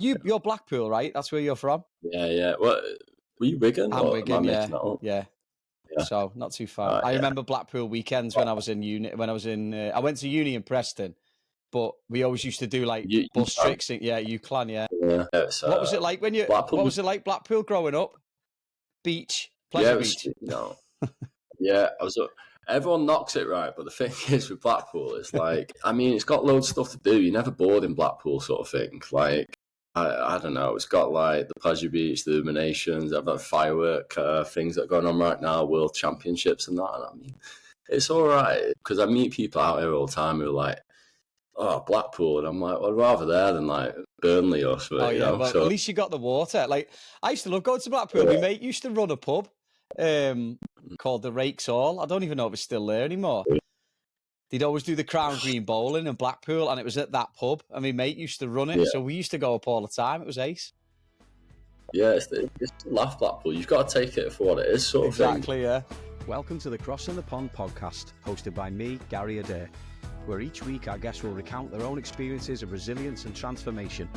You're Blackpool, right? That's where you're from. Yeah. What were you Wigan? I'm Or Wigan, am I yeah. making that up? Yeah. Yeah. So not too far. I remember Blackpool weekends when I was in uni. I went to uni in Preston, but we always used to do like bus tricks. Yeah, UCLan, yeah. What was it like when you? Blackpool, what was it like Blackpool growing up? Beach, pleasure beach. Yeah, everyone knocks it, right? But the thing is with Blackpool, it's like, I mean, it's got loads of stuff to do. You're never bored in Blackpool, sort of thing. Like, I don't know. It's got like the pleasure beach, the illuminations, I've got firework things that are going on right now, world championships and that. And I mean, it's all right because I meet people out here all the time who are like, "Oh, Blackpool," and I'm like, "I'd rather there than like Burnley or something." Oh yeah, well, at least you got the water. Like I used to love going to Blackpool. My mate used to run a pub called the Rakes Hall. I don't even know if it's still there anymore. They'd always do the Crown Green bowling in Blackpool, and it was at that pub. And my mate used to run it, so we used to go up all the time. It was ace. Yeah, it's laugh Blackpool. You've got to take it for what it is, sort of thing. Exactly, yeah. Welcome to the Crossing the Pond podcast, hosted by me, Gary Adair, where each week our guests will recount their own experiences of resilience and transformation,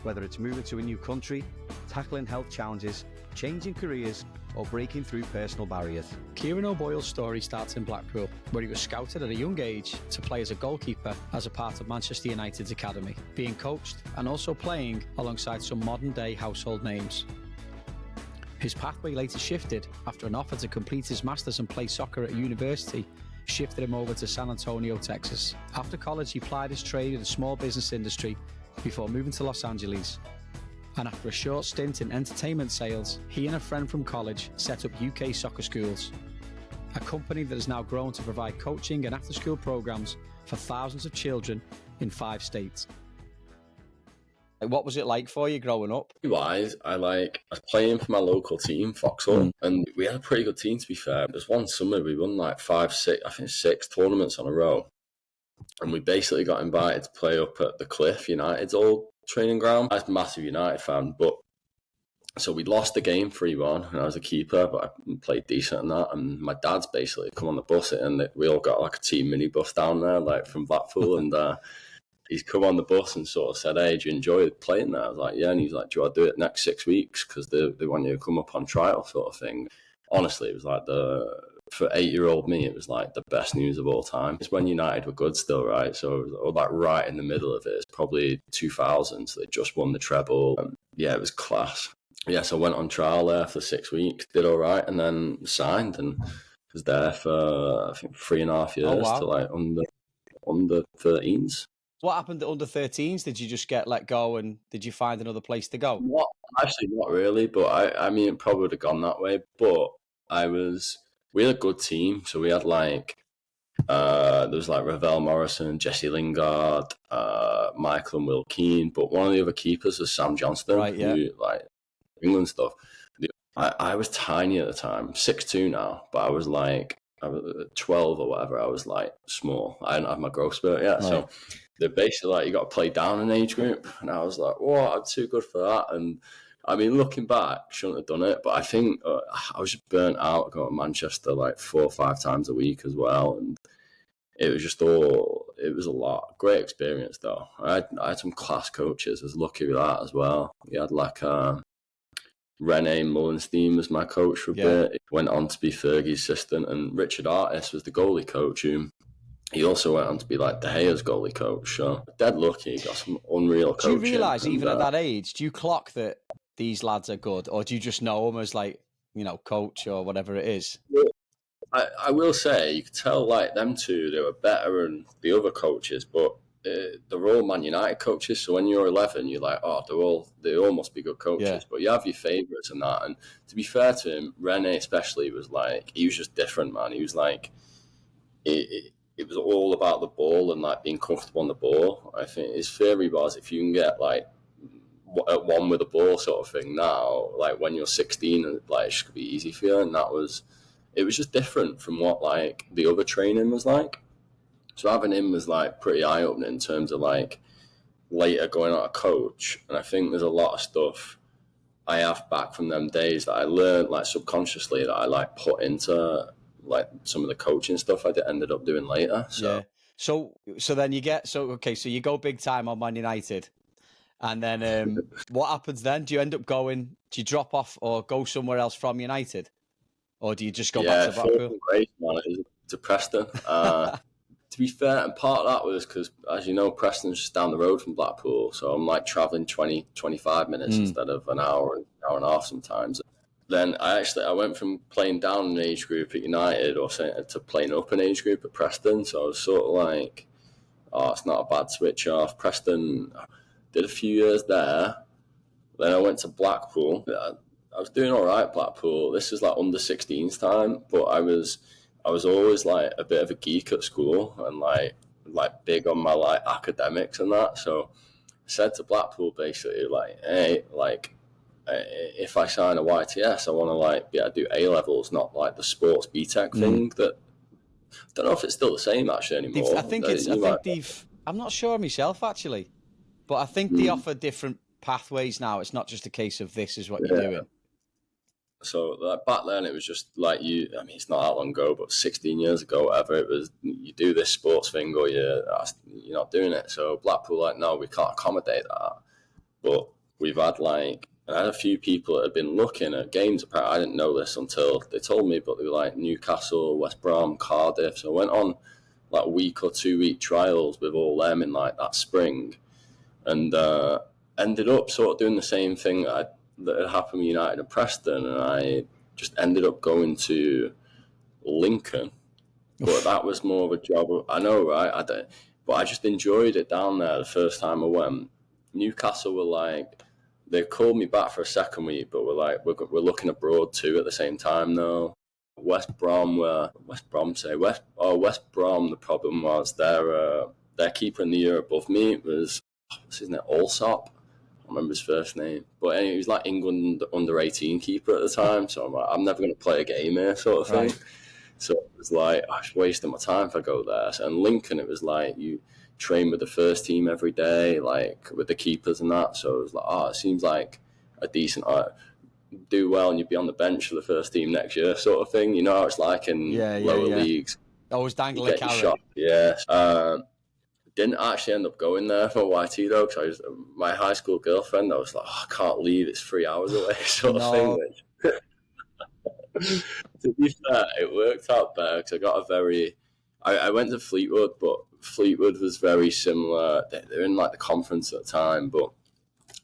whether it's moving to a new country, tackling health challenges, changing careers, or breaking through personal barriers. Kieran O'Boyle's story starts in Blackpool, where he was scouted at a young age to play as a goalkeeper as a part of Manchester United's academy, being coached and also playing alongside some modern-day household names. His pathway later shifted after an offer to complete his masters and play soccer at university shifted him over to San Antonio, Texas. After college, he plied his trade in the small business industry before moving to Los Angeles. And after a short stint in entertainment sales, he and a friend from college set up UK Soccer Schools, a company that has now grown to provide coaching and after-school programs for thousands of children in 5 states. What was it like for you growing up? Wise, I was playing for my local team, Foxhall, and we had a pretty good team, to be fair. There's one summer we won like 6 tournaments on a row, and we basically got invited to play up at the Cliff, United's old training ground. I was a massive United fan, but so we lost the game 3-1, and I was a keeper, but I played decent in that. And my dad's basically come on the bus, and we all got like a team minibus down there, like from Blackpool, and he's come on the bus and sort of said, "Hey, do you enjoy playing there?" I was like, "Yeah," and he's like, "Do you want to do it next 6 weeks? Because they want you to come up on trial," sort of thing. Honestly, it was like for 8-year-old me, it was like the best news of all time. It's when United were good still, right? So it was all like right in the middle of it. It's probably 2000, so they just won the treble. Yeah, it was class. Yeah, so I went on trial there for 6 weeks, did all right, and then signed and was there for, I think, 3.5 years to like under 13s. What happened to under 13s? Did you just get let go and did you find another place to go? Actually, not really, but I mean, it probably would have gone that way. But we had a good team. So we had like, there was like Ravel Morrison, Jesse Lingard, Michael and Will Keane. But one of the other keepers was Sam Johnston, right, yeah. who, like England stuff. I was tiny at the time, 6'2" now, but I was 12 or whatever. I was like small. I didn't have my growth spurt yet. Right. So they're basically like, you got to play down an age group. And I was like, whoa, I'm too good for that. And I mean, looking back, shouldn't have done it. But I think I was just burnt out going to Manchester like 4 or 5 times a week as well. And it was just it was a lot. Great experience though. I had some class coaches. I was lucky with that as well. We had like Rene Mullenstein was my coach for a bit. He went on to be Fergie's assistant, and Richard Artis was the goalie coach. He also went on to be like De Gea's goalie coach. So dead lucky. He got some unreal coaching. Do you realise even at that age, do you clock that these lads are good, or do you just know them as like, you know, coach or whatever it is? I will say you could tell like them two, they were better than the other coaches, but they're all Man United coaches. So when you're 11, you're like, oh, they all must be good coaches. Yeah. But you have your favourites and that. And to be fair to him, Rene especially was like, he was just different, man. He was like, it was all about the ball and like being comfortable on the ball. I think his theory was if you can get like at one with the ball sort of thing now, like when you're 16, like it should be easy for you. And it was just different from what like the other training was like. So having him was like pretty eye-opening in terms of like later going on a coach. And I think there's a lot of stuff I have back from them days that I learned like subconsciously that I like put into like some of the coaching stuff I ended up doing later. So yeah. So then you get so you go big time on Man United, And then what happens then? Do you end up going? Do you drop off or go somewhere else from United, or do you just go back to Blackpool? Great, man. It was to Preston. To be fair, and part of that was because, as you know, Preston's just down the road from Blackpool, so I'm like travelling 20, 25 minutes instead of an hour and a half sometimes. Then I went from playing down an age group at United to playing up an age group at Preston, so I was sort of like, oh, it's not a bad switch off. Preston, did a few years there, then I went to Blackpool. I was doing all right at Blackpool. This is like under 16s time, but I was always like a bit of a geek at school and like big on my like academics and that. So I said to Blackpool basically like, hey, like if I sign a YTS, I want to like be able to do A levels, not like the sports BTEC thing. That I don't know if it's still the same actually anymore. I'm not sure myself actually, but I think they offer different pathways now. It's not just a case of this is what you're doing. So like, back then it was just like it's not that long ago, but 16 years ago, whatever, it was you do this sports thing or you're not doing it. So Blackpool like, no, we can't accommodate that. But we've had I had a few people that had been looking at games. Apparently I didn't know this until they told me, but they were like Newcastle, West Brom, Cardiff. So I went on like week or 2 week trials with all them in like that spring, and ended up sort of doing the same thing that had happened with United and Preston, and I just ended up going to Lincoln. But that was more of a job. I know, right? But I just enjoyed it down there the first time I went. Newcastle were like, they called me back for a second week, but we're looking abroad too at the same time though. West Brom, the problem was their keeper in the year above me was, what's his name, Allsop. I remember his first name, but anyway, he was like England under 18 keeper at the time, so I'm like, I'm never going to play a game here sort of thing. Right. So it was like, I was wasting my time if I go there. So in Lincoln, it was like you train with the first team every day, like with the keepers and that. So it was like, it seems like a decent, do well and you'd be on the bench for the first team next year sort of thing. You know how it's like in lower leagues. Always dangling a carrot. Yeah. Didn't actually end up going there for YT though, because my high school girlfriend, I was like, I can't leave, it's 3 hours away sort of thing. Which, to be fair, it worked out better because I got I went to Fleetwood, but Fleetwood was very similar. They're in like the conference at the time, but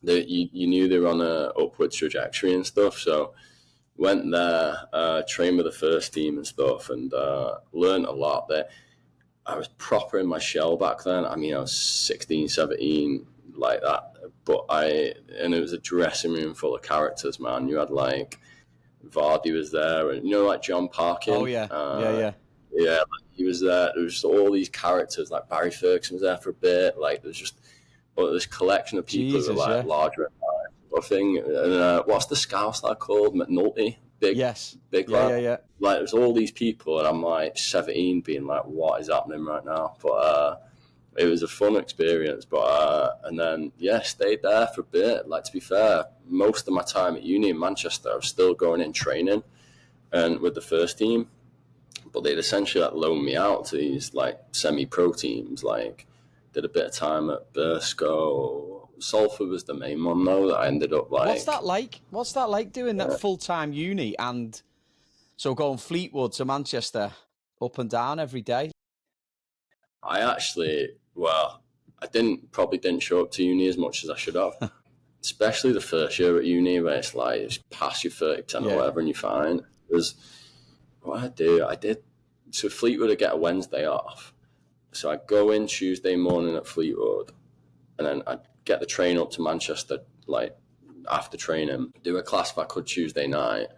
you knew they were on a upward trajectory and stuff. So went there, trained with the first team and stuff, and learned a lot there. I was proper in my shell back then. I mean, I was 16, 17, like that. And it was a dressing room full of characters, man. You had like, Vardy was there, and like John Parkin. Oh, yeah. Yeah, like, he was there. There was just all these characters, like Barry Ferguson was there for a bit. Like, there's just this collection of people who were like larger than life sort of thing. And what's the Scouse lad called? McNulty. Big lad. Yeah. Like, there's all these people, and I'm like 17 being like, what is happening right now? But it was a fun experience. But and then stayed there for a bit. Like, to be fair, most of my time at uni in Manchester, I was still going in training and with the first team. But they'd essentially like loan me out to these like semi-pro teams. Like, did a bit of time at Burscough. Salford was the main one though that I ended up like. What's that like doing that full-time uni and so going Fleetwood to Manchester up and down every day? I probably didn't show up to uni as much as I should have. Especially the first year at uni where it's like just pass your 30% or whatever and you're fine. Because what I did so Fleetwood would get a Wednesday off. So I'd go in Tuesday morning at Fleetwood and then I'd get the train up to Manchester, like after training, do a class if I could Tuesday night,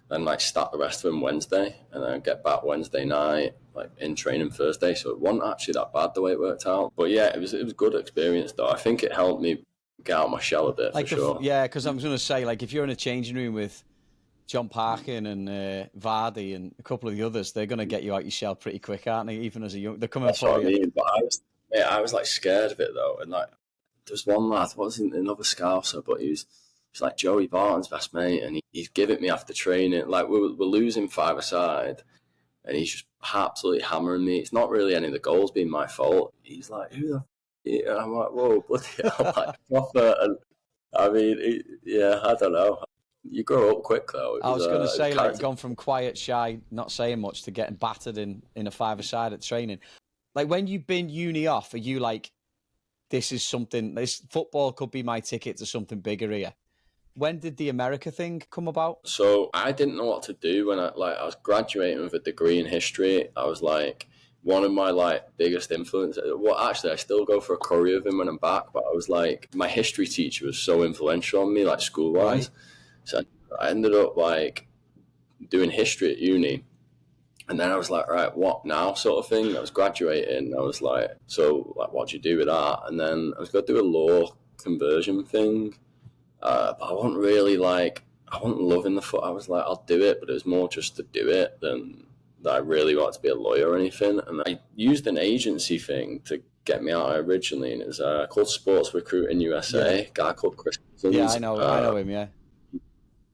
then like start the rest of them Wednesday, and then get back Wednesday night, like in training Thursday. So it wasn't actually that bad the way it worked out. But yeah, it was a good experience though. I think it helped me get out of my shell a bit for sure. Yeah, because I was going to say, like, if you're in a changing room with John Parkin and Vardy and a couple of the others, they're going to get you out your shell pretty quick, aren't they? Even as a young, they're coming for you. Mean. But I was like scared of it though, and like. There's one lad, wasn't another Scouser, but he's like Joey Barton's best mate, and he's giving me after training. Like, we're losing 5-a-side, and he's just absolutely hammering me. It's not really any of the goals being my fault. He's like, who the Yeah, I'm like, whoa, bloody hell, like proper. And I mean, I don't know. You grow up quick though. I was going to It was say, like, character. gone from quiet, shy, not saying much to getting battered in a five-a-side at training. Like, when you've been uni off, are you like, this is something, this football could be my ticket to something bigger here? When did the America thing come about? So I didn't know what to do when I was graduating with a degree in history. I was like one of my like biggest influences. Well, actually, I still go for a curry with him when I'm back. But I was like, my history teacher was so influential on me, like school wise. Right. So I ended up like doing history at uni. And then I was like, right, what now, sort of thing. I was graduating. I was like, so like, what do you do with that? And then I was going to do a law conversion thing. But I wasn't really like, I wasn't loving the foot. I was like, I'll do it, but it was more just to do it than that I really wanted to be a lawyer or anything. And I used an agency thing to get me out originally, and it was called Sports Recruiting USA. Yeah. A guy called Chris Cousins. Yeah, I know him, yeah.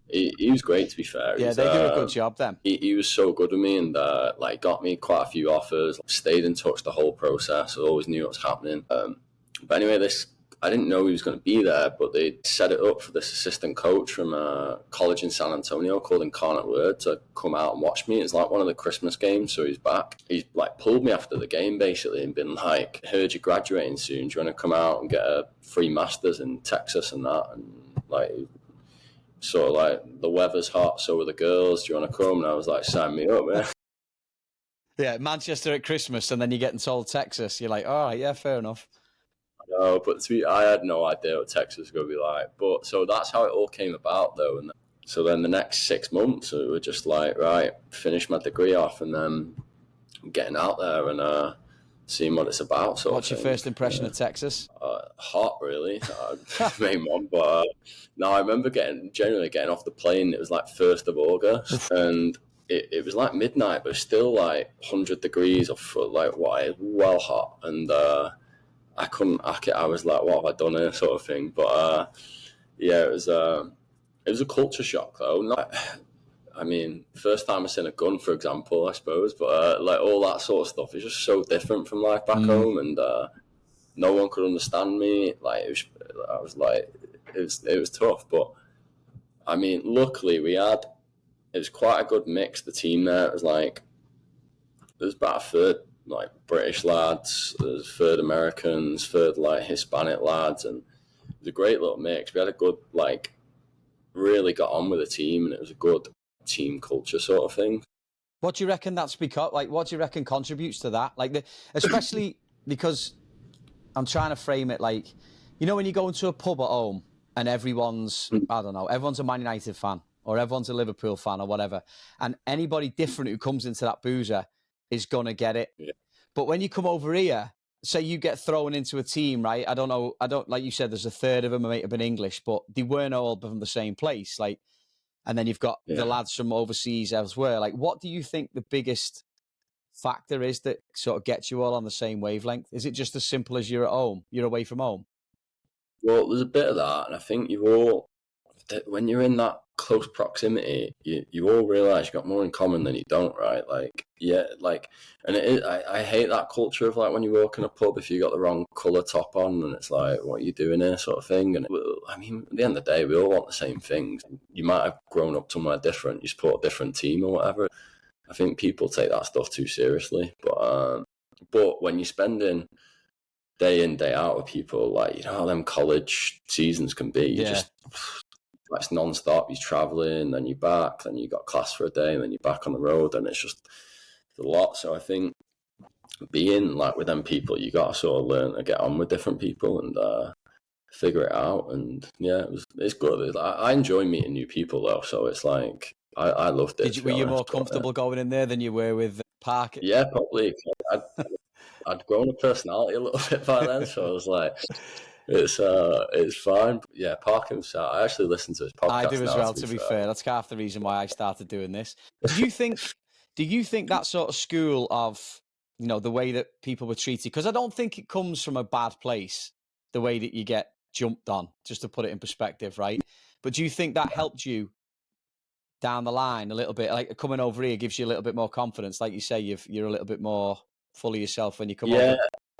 He was great, to be fair. Yeah, they do a good job then. He was so good with me and like got me quite a few offers. Stayed in touch the whole process. I always knew what was happening. But anyway, I didn't know he was going to be there, but they set it up for this assistant coach from a college in San Antonio called Incarnate Word to come out and watch me. It's like one of the Christmas games, so he's back. He's like pulled me after the game basically and been like, heard you're graduating soon. Do you want to come out and get a free master's in Texas and that? And like, sort of like, the weather's hot, so are the girls. Do you want to come? And I was like, sign me up, man. Yeah, Manchester at Christmas, and then you're getting told Texas. You're like, all right, yeah, fair enough. No, but I had no idea what Texas was going to be like. But so that's how it all came about, though. And so then the next 6 months, we were just like, right, finish my degree off, and then getting out there and seeing what it's about. What's your first impression of Texas? Hot, really. Main one, but no, I remember generally getting off the plane. It was like 1st of August, and it was like midnight, but still like 100 degrees of like what, well hot, and I couldn't hack it. I was like, what have I done here, sort of thing. But yeah, it was a culture shock though. I mean, first time I seen a gun, for example, I suppose, but like all that sort of stuff is just so different from life back home, and no one could understand me. Like it was tough, but I mean, luckily it was quite a good mix. The team there, it was about a third like British lads, there's third Americans, third like Hispanic lads, and it was a great little mix. We had a good really got on with the team, and it was a good team culture sort of thing. What do you reckon that's because? Like, what do you reckon contributes to that? Like, especially because I'm trying to frame it like, you know, when you go into a pub at home and everyone's a Man United fan or everyone's a Liverpool fan or whatever, and anybody different who comes into that boozer is gonna get it. Yeah. But when you come over here, say you get thrown into a team, right? I don't like you said, there's a third of them who might have been English, but they weren't all from the same place. Like, and then you've got the lads from overseas elsewhere. Like, what do you think the biggest factor is that sort of gets you all on the same wavelength? Is it just as simple as you're at home, you're away from home? Well, there's a bit of that, and I think when you're in that close proximity, you all realise you've got more in common than you don't, right? Like, yeah, like, and I hate that culture of like when you walk in a pub, if you got the wrong colour top on, and it's like, what are you doing here, sort of thing. And I mean, at the end of the day, we all want the same things. You might have grown up somewhere different, you support a different team or whatever. I think people take that stuff too seriously, but when you're spending day in, day out with people, like, you know how them college seasons can be. You just, it's non-stop. You're traveling, then you're back, then you got class for a day, and then you're back on the road, and it's just a lot. So I think being like with them people, you got to sort of learn to get on with different people and figure it out. And yeah, it's good. I enjoy meeting new people though, so it's like I loved it. Were you more comfortable going in there than you were with Park? Yeah, probably. I'd grown a personality a little bit by then, so I was like, it's fine. But yeah, Parkin's. I actually listen to his podcast. I do as well. To be fair, that's half the reason why I started doing this. Do you think that sort of school of, you know, the way that people were treated? Because I don't think it comes from a bad place. The way that you get jumped on, just to put it in perspective, right? But do you think that helped you down the line a little bit? Like coming over here gives you a little bit more confidence. Like you say, you're a little bit more full of yourself when you come over. Yeah,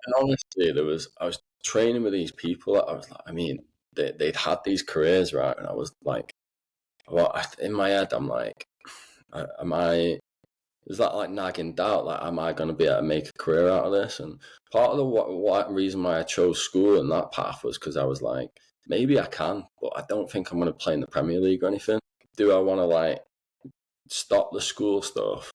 and honestly, I was training with these people that I was like, I mean, they'd had these careers, right? And I was like, well, in my head, I'm like, am I, is that like nagging doubt? Like, am I going to be able to make a career out of this? And part of the reason why I chose school and that path was because I was like, maybe I can, but I don't think I'm going to play in the Premier League or anything. Do I want to like stop the school stuff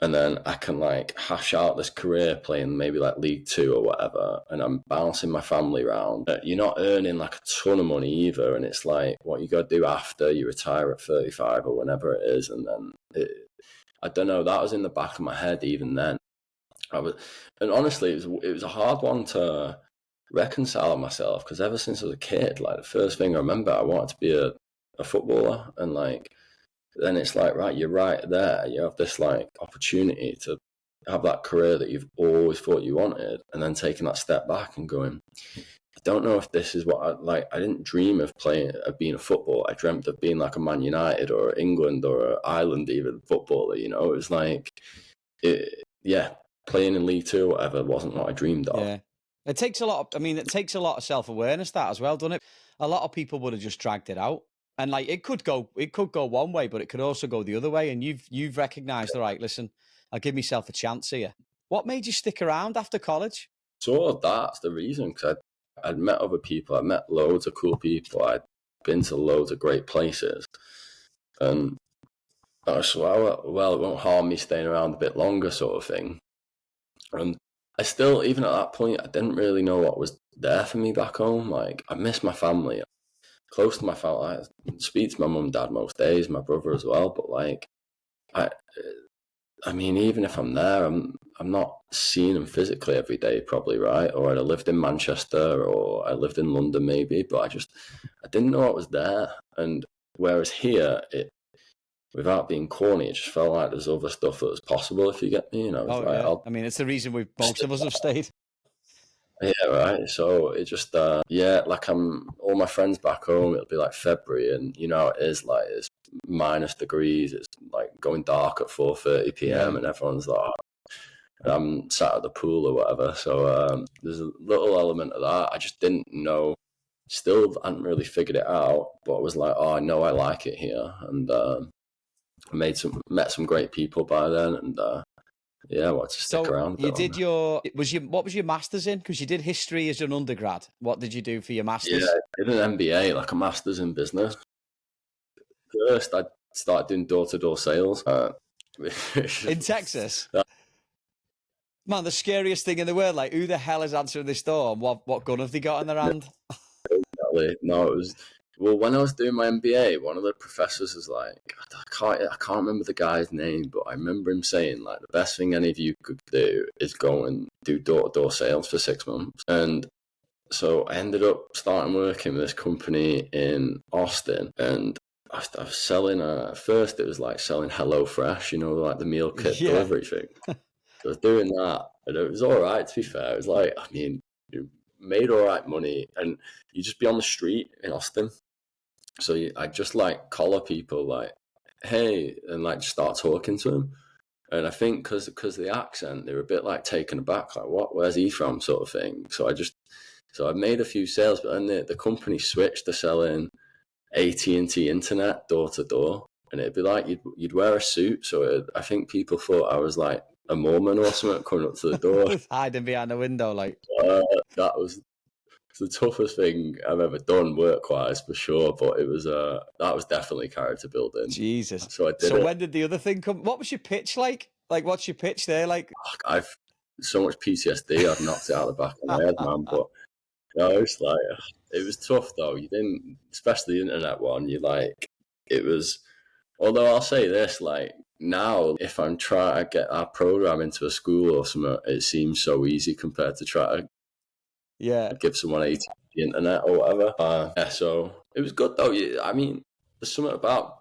and then I can like hash out this career playing maybe like League Two or whatever, and I'm bouncing my family around? You're not earning like a ton of money either, and it's like what you got to do after you retire at 35 or whenever it is. And then I don't know, that was in the back of my head even then. And honestly, it was a hard one to reconcile myself, because ever since I was a kid, like the first thing I remember, I wanted to be a footballer. And like, then it's like, right, you're right there. You have this like opportunity to have that career that you've always thought you wanted, and then taking that step back and going, I don't know if this is what I like. I didn't dream of being a footballer. I dreamt of being like a Man United or England or Ireland even footballer. You know, it was like, playing in League Two or whatever wasn't what I dreamed of. Yeah, it takes a lot. It takes a lot of self-awareness, that as well, doesn't it? A lot of people would have just dragged it out, and like it could go one way, but it could also go the other way. And you've recognised, all right, listen, I'll give myself a chance here. What made you stick around after college? Sort of that's the reason, because I'd met other people. I met loads of cool people. I'd been to loads of great places, and I was well, it won't harm me staying around a bit longer, sort of thing. And I still, even at that point, I didn't really know what was there for me back home. Like, I miss my family, close to my family. I speak to my mum and dad most days, my brother as well. But like, I mean, even if I'm there, I'm not seeing them physically every day, probably, right? Or I lived in Manchester, or I lived in London, maybe. But I didn't know what was there. And whereas here, without being corny, it just felt like there's other stuff that was possible, if you get me. You know, I mean, it's the reason most of us have stayed. Yeah, right. So it just, like all my friends back home, it'll be like February, and you know how it is, like it's minus degrees, it's like going dark at 4:30 p.m. and everyone's like, and I'm sat at the pool or whatever. So there's a little element of that. I just didn't know, still hadn't really figured it out, but I was like, oh, I know I like it here. And met some great people by then, and I wanted to stick around. You did what was your master's in? Because you did history as an undergrad. What did you do for your master's? Yeah, I did an MBA, like a master's in business. First, I started doing door-to-door sales in Texas. Man, the scariest thing in the world. Like, who the hell is answering this door? And what gun have they got in their hand? Exactly. No, it was. Well, when I was doing my MBA, one of the professors was like, I can't remember the guy's name, but I remember him saying, like, the best thing any of you could do is go and do door-to-door sales for 6 months. And so I ended up starting working with this company in Austin, and I was selling, first it was like selling HelloFresh, you know, like the meal kit delivery thing. So I was doing that, and it was all right, to be fair. It was like, I mean, you made all right money, and you just be on the street in Austin. So I just like collar people, like, hey, and like start talking to them. And I think because of the accent, they were a bit like taken aback, like, what? Where's he from, sort of thing. So I made a few sales, but then the company switched to selling AT&T internet door to door, and it'd be like you'd wear a suit. So I think people thought I was like a Mormon or something coming up to the door, hiding behind the window, like. That was the toughest thing I've ever done work-wise, for sure. But it was that was definitely character building. Jesus. So I did. So when did the other thing come? What was your pitch like? Like, what's your pitch there like? I've so much PTSD. I've knocked it out of the back of my head, man. But it's like, it was tough though. You didn't, especially the internet one. It was. Although I'll say this, like, now, if I'm trying to get our program into a school or something, it seems so easy compared to trying to give someone the internet or whatever. So it was good though. I mean, there's something about,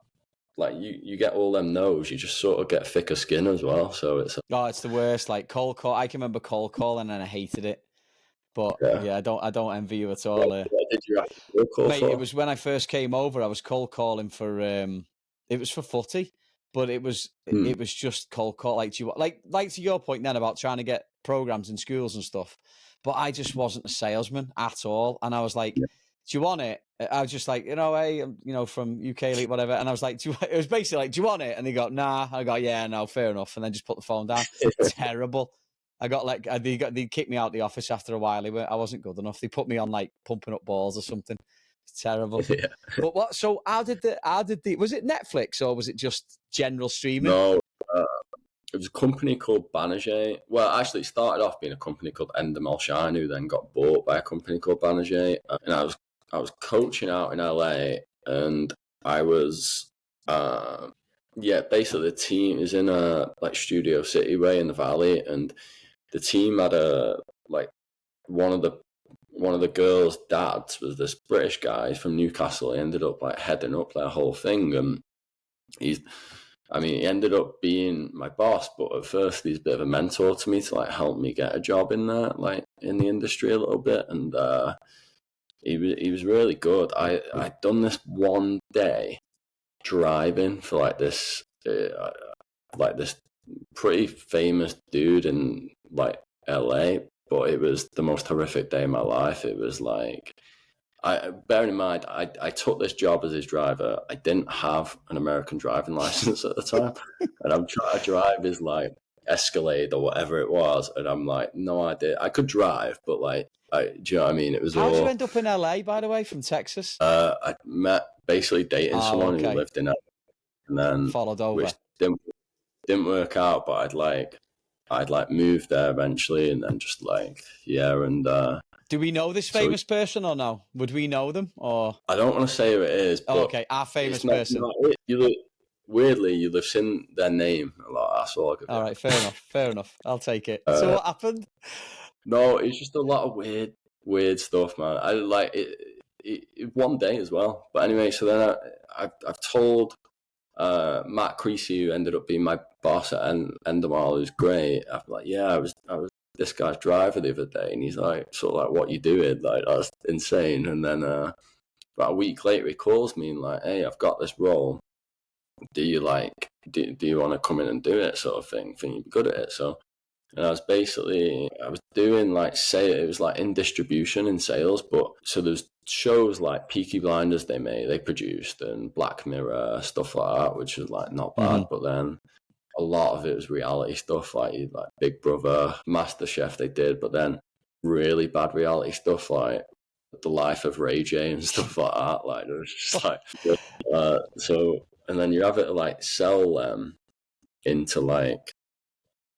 like, you get all them no's, you just sort of get thicker skin as well. So it's the worst. Like cold call. I can remember cold calling and I hated it. But I don't envy you at all. What did you have to cold call mate, for? It was when I first came over. I was cold calling for it was for footy, but it was just cold call. Like to your point then about trying to get programs in schools and stuff. but I just wasn't a salesman at all. And I was like, Yeah. do you want it? I was just like, hey, I'm, from UK Elite, whatever. And I was like, it was basically like, do you want it? And they go, nah. I go, yeah, no, fair enough. And then just put the phone down. Terrible. I got like, they kicked me out the office after a while. I wasn't good enough. They put me on like pumping up balls or something. It's terrible. Yeah. But so how did was it Netflix or was it just general streaming? No, it was a company called Banijay. Well, actually, it started off being a company called Endemol Shine, who then got bought by a company called Banijay. And I was coaching out in LA, and I was, basically the team is in a like Studio City way in the Valley, and the team had one of the girls' dads was this British guy from Newcastle. He ended up like heading up their whole thing, and he ended up being my boss, but at first he's a bit of a mentor to me to like help me get a job in there, like in the industry a little bit. And he was really good. I'd done this one day driving for like this pretty famous dude in like LA, but it was the most horrific day of my life. It was like, bearing in mind, I took this job as his driver. I didn't have an American driving license at the time, and I'm trying to drive his like Escalade or whatever it was, and I'm like, no idea. I could drive, but like, do you know what I mean? It was How'd you end up in LA, by the way, from Texas? I met basically dating someone who lived in LA, and then followed over. Which didn't work out, but I'd moved there eventually, and then just like and. Do we know this famous person or no? Would we know them or? I don't want to say who it is. But okay, our famous person. Weirdly, you've seen their name a lot. That's all I could. All right, fair enough. I'll take it. So what happened? No, it's just a lot of weird stuff, man. I like it one day as well. But anyway, so then I've told Matt Creasy, who ended up being my boss at Endemol, who's great. I'm like, I was this guy's driver the other day, and he's like, sort of like, what you doing? Like, that's insane. And then about a week later, he calls me and like, hey, I've got this role. Do you do you want to come in and do it, sort of thing? Think you'd be good at it? So, and I was doing like it was like in distribution in sales, but so there's shows like Peaky Blinders they produced, and Black Mirror, stuff like that, which was like not bad, but then a lot of it was reality stuff, like Big Brother, MasterChef they did, but then really bad reality stuff like The Life of Ray J and stuff like that. Like it was just like so, and then you have it to like sell them into like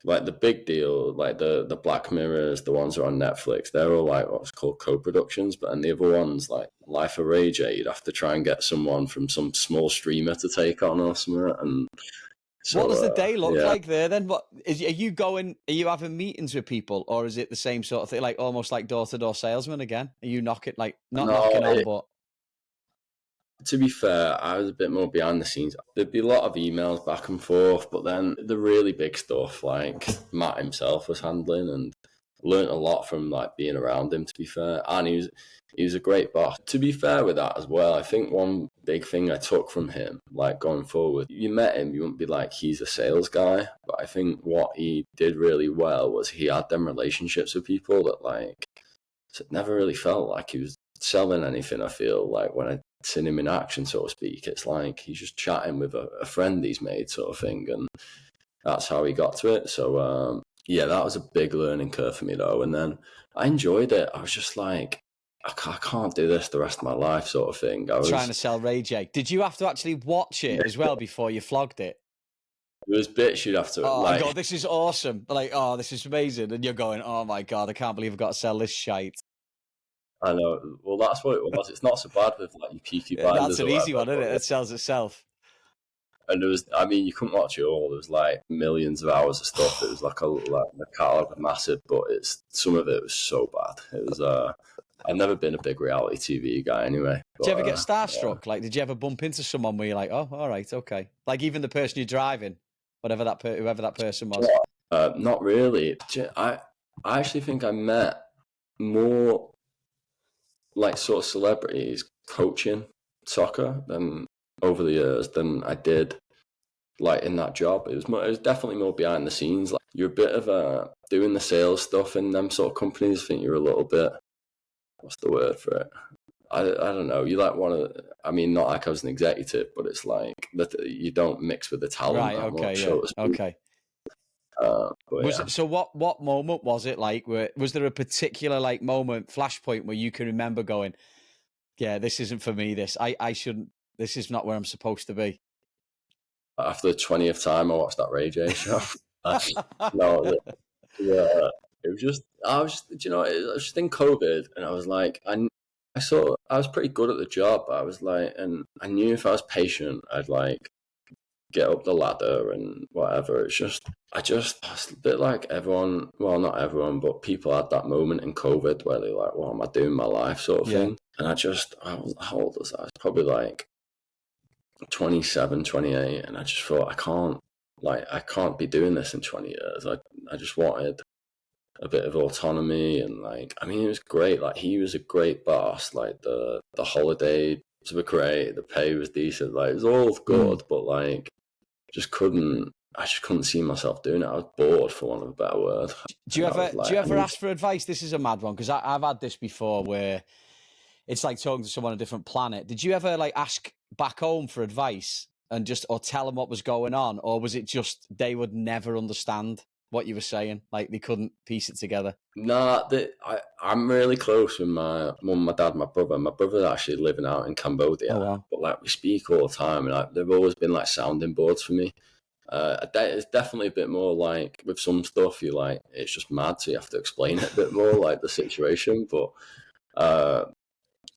the big deal, like the Black Mirrors, the ones that are on Netflix, they're all like what's called co-productions, but then the other ones like Life of Ray J, you'd have to try and get someone from some small streamer to take on or something. And so, what does the day look like there then? Are you having meetings with people, or is it the same sort of thing, like almost like door-to-door salesman again? Are you knocking on, but... To be fair, I was a bit more behind the scenes. There'd be a lot of emails back and forth, but then the really big stuff, like Matt himself was handling, and learnt a lot from like being around him, to be fair. And he was a great boss. To be fair with that as well, I think one big thing I took from him, like going forward, you met him, you wouldn't be like, he's a sales guy. But I think what he did really well was he had them relationships with people that like, it never really felt like he was selling anything. I feel like when I seen him in action, so to speak, it's like he's just chatting with a friend he's made, sort of thing. And that's how he got to it. So, that was a big learning curve for me though. And then I enjoyed it. I was just like, I can't do this the rest of my life, sort of thing. I was trying to sell Ray J. Did you have to actually watch it as well before you flogged it? There was bits you'd have to God, this is awesome. Like, this is amazing. And you're going, oh my God, I can't believe I've got to sell this shite. I know. Well, that's what it was. It's not so bad with like your Peaky Blinders. That's an easy one, isn't it? It sells itself. And there was, you couldn't watch it all. There was like millions of hours of stuff. It was like the catalog was massive, but some of it was so bad. It was. I've never been a big reality TV guy anyway. But, did you ever get starstruck? Like, did you ever bump into someone where you're like, oh, all right, okay. Like even the person you're driving, whoever that person was. Not really. I actually think I met more like sort of celebrities coaching soccer than over the years than I did like in that job. It was definitely more behind the scenes. Like you're a bit of doing the sales stuff in them sort of companies. I think you're a little bit, what's the word for it? I don't know. You like not like I was an executive, but it's like that you don't mix with the talent Right. that Okay. much. Yeah. So to speak. Okay. So what moment was it like? Was there a particular like moment, flashpoint where you can remember going, yeah, this isn't for me. I shouldn't. This is not where I'm supposed to be. After the 20th time I watched that Ray J show, no, it was just I was just, I was just in COVID, and I was like, I was pretty good at the job. I was like, and I knew if I was patient, I'd like get up the ladder and whatever. I was a bit like everyone, well, not everyone, but people had that moment in COVID where they're like, what am I doing in my life sort of thing. And how old was I? I was probably like 27, 28. And I just thought, I can't be doing this in 20 years. I just wanted a bit of autonomy, and like, I mean, it was great. Like, he was a great boss. Like, the holidays were great, the pay was decent, like, it was all good, but like, I just couldn't see myself doing it. I was bored, for want of a better word. Do you ever ask for advice? This is a mad one, because I've had this before where it's like talking to someone on a different planet. Did you ever like ask back home for advice and or tell them what was going on, or was it just they would never understand what you were saying? Like, they couldn't piece it together? Nah, I'm really close with my mum, my dad, my brother. My brother's actually living out in Cambodia. Oh, wow. But like, we speak all the time, and they've always been like sounding boards for me. It's definitely a bit more like with some stuff, you like, it's just mad, so you have to explain it a bit more, like the situation. But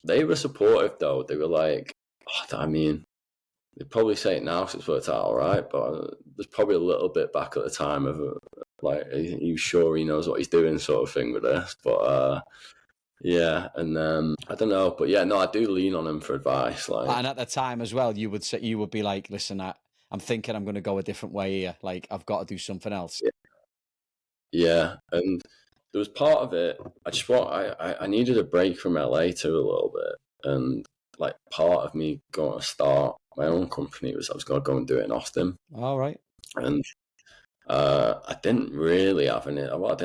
they were supportive though. They were like, I mean, they'd probably say it now because it's worked out all right, but there's probably a little bit back at the time of like, are you sure he knows what he's doing sort of thing with this. But yeah, and I don't know, but yeah, no, I do lean on him for advice. Like, and at the time as well, you would be like, listen, I'm thinking I'm going to go a different way here. Like, I've got to do something else. Yeah, and there was part of it. I needed a break from LA too a little bit, and like, part of me going to start my own company was I was going to go and do it in Austin. All right. And I didn't really have any. Well,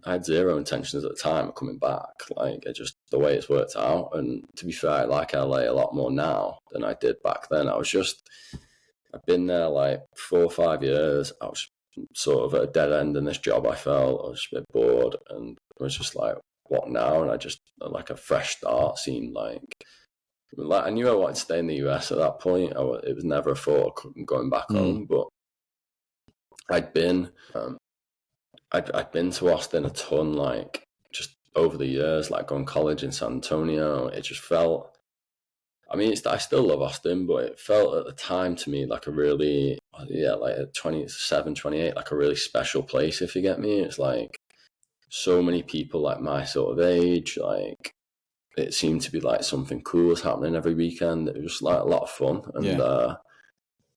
I had zero intentions at the time of coming back. Like, it just, the way it's worked out. And to be fair, I like LA a lot more now than I did back then. I've been there like 4 or 5 years. I was sort of at a dead end in this job. I felt I was a bit bored, and I was just like, what now? And I just, like, a fresh start seemed like I knew I wanted to stay in the US at that point. It was never a thought of going back home, but I'd been to Austin a ton, like, just over the years, like going to college in San Antonio. It just felt, I mean, I still love Austin, but it felt at the time to me like a really, like at 27, 28, like a really special place, if you get me. It's like so many people like my sort of age, like, it seemed to be like something cool was happening every weekend. It was just like a lot of fun. And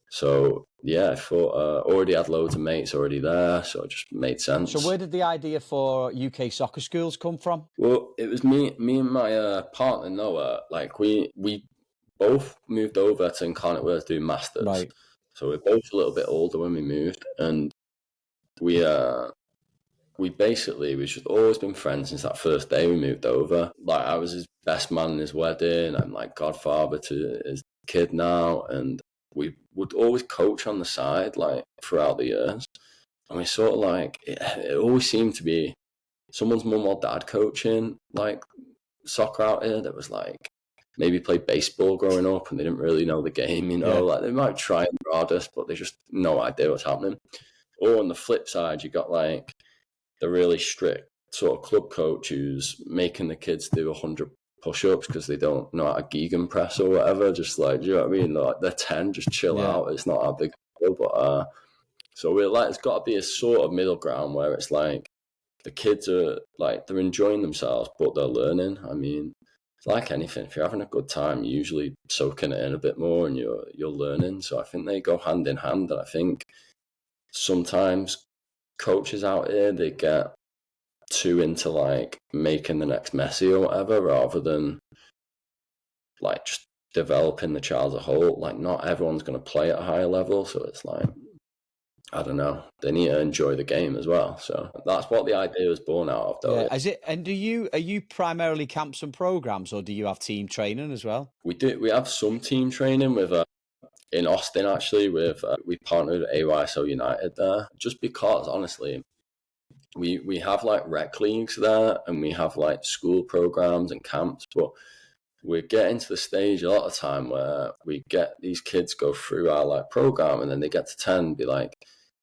so, yeah, I thought, already had loads of mates already there, so it just made sense. So where did the idea for UK soccer schools come from? Well, it was me and my partner, Noah. Like, we both moved over to Incarnate Word to do masters. Right. So we're both a little bit older when we moved, and we just always been friends since that first day we moved over. Like, I was his best man in his wedding. I'm like godfather to his kid now, and we would always coach on the side, like, throughout the years. And we sort of like, it always seemed to be someone's mum or dad coaching, like, soccer out here that was like, maybe played baseball growing up and they didn't really know the game, like, they might try and rod us, but they just no idea what's happening. Or on the flip side, you got like the really strict sort of club coach who's making the kids do 100 push-ups because they don't know how to gegenpress or whatever. Just like, do you know what I mean? Like, they're 10, just chill out. It's not a big deal. But so we're like, it's got to be a sort of middle ground where it's like the kids are like, they're enjoying themselves, but they're learning. I mean, it's like anything. If you're having a good time, you're usually soaking it in a bit more and you're learning. So I think they go hand in hand. And I think sometimes coaches out here, they get too into like making the next Messi or whatever, rather than like just developing the child as a whole. Like, not everyone's going to play at a higher level, so it's like I don't know, they need to enjoy the game as well. So that's what the idea was born out of, though. Yeah. Is it? And are you primarily camps and programs, or do you have team training as well? We do. We have some team training with in Austin, actually. With we partnered with AYSO United there, just because honestly, we have like rec leagues there, and we have like school programs and camps, but we're getting to the stage a lot of time where we get these kids go through our like program, and then they get to 10 and be like,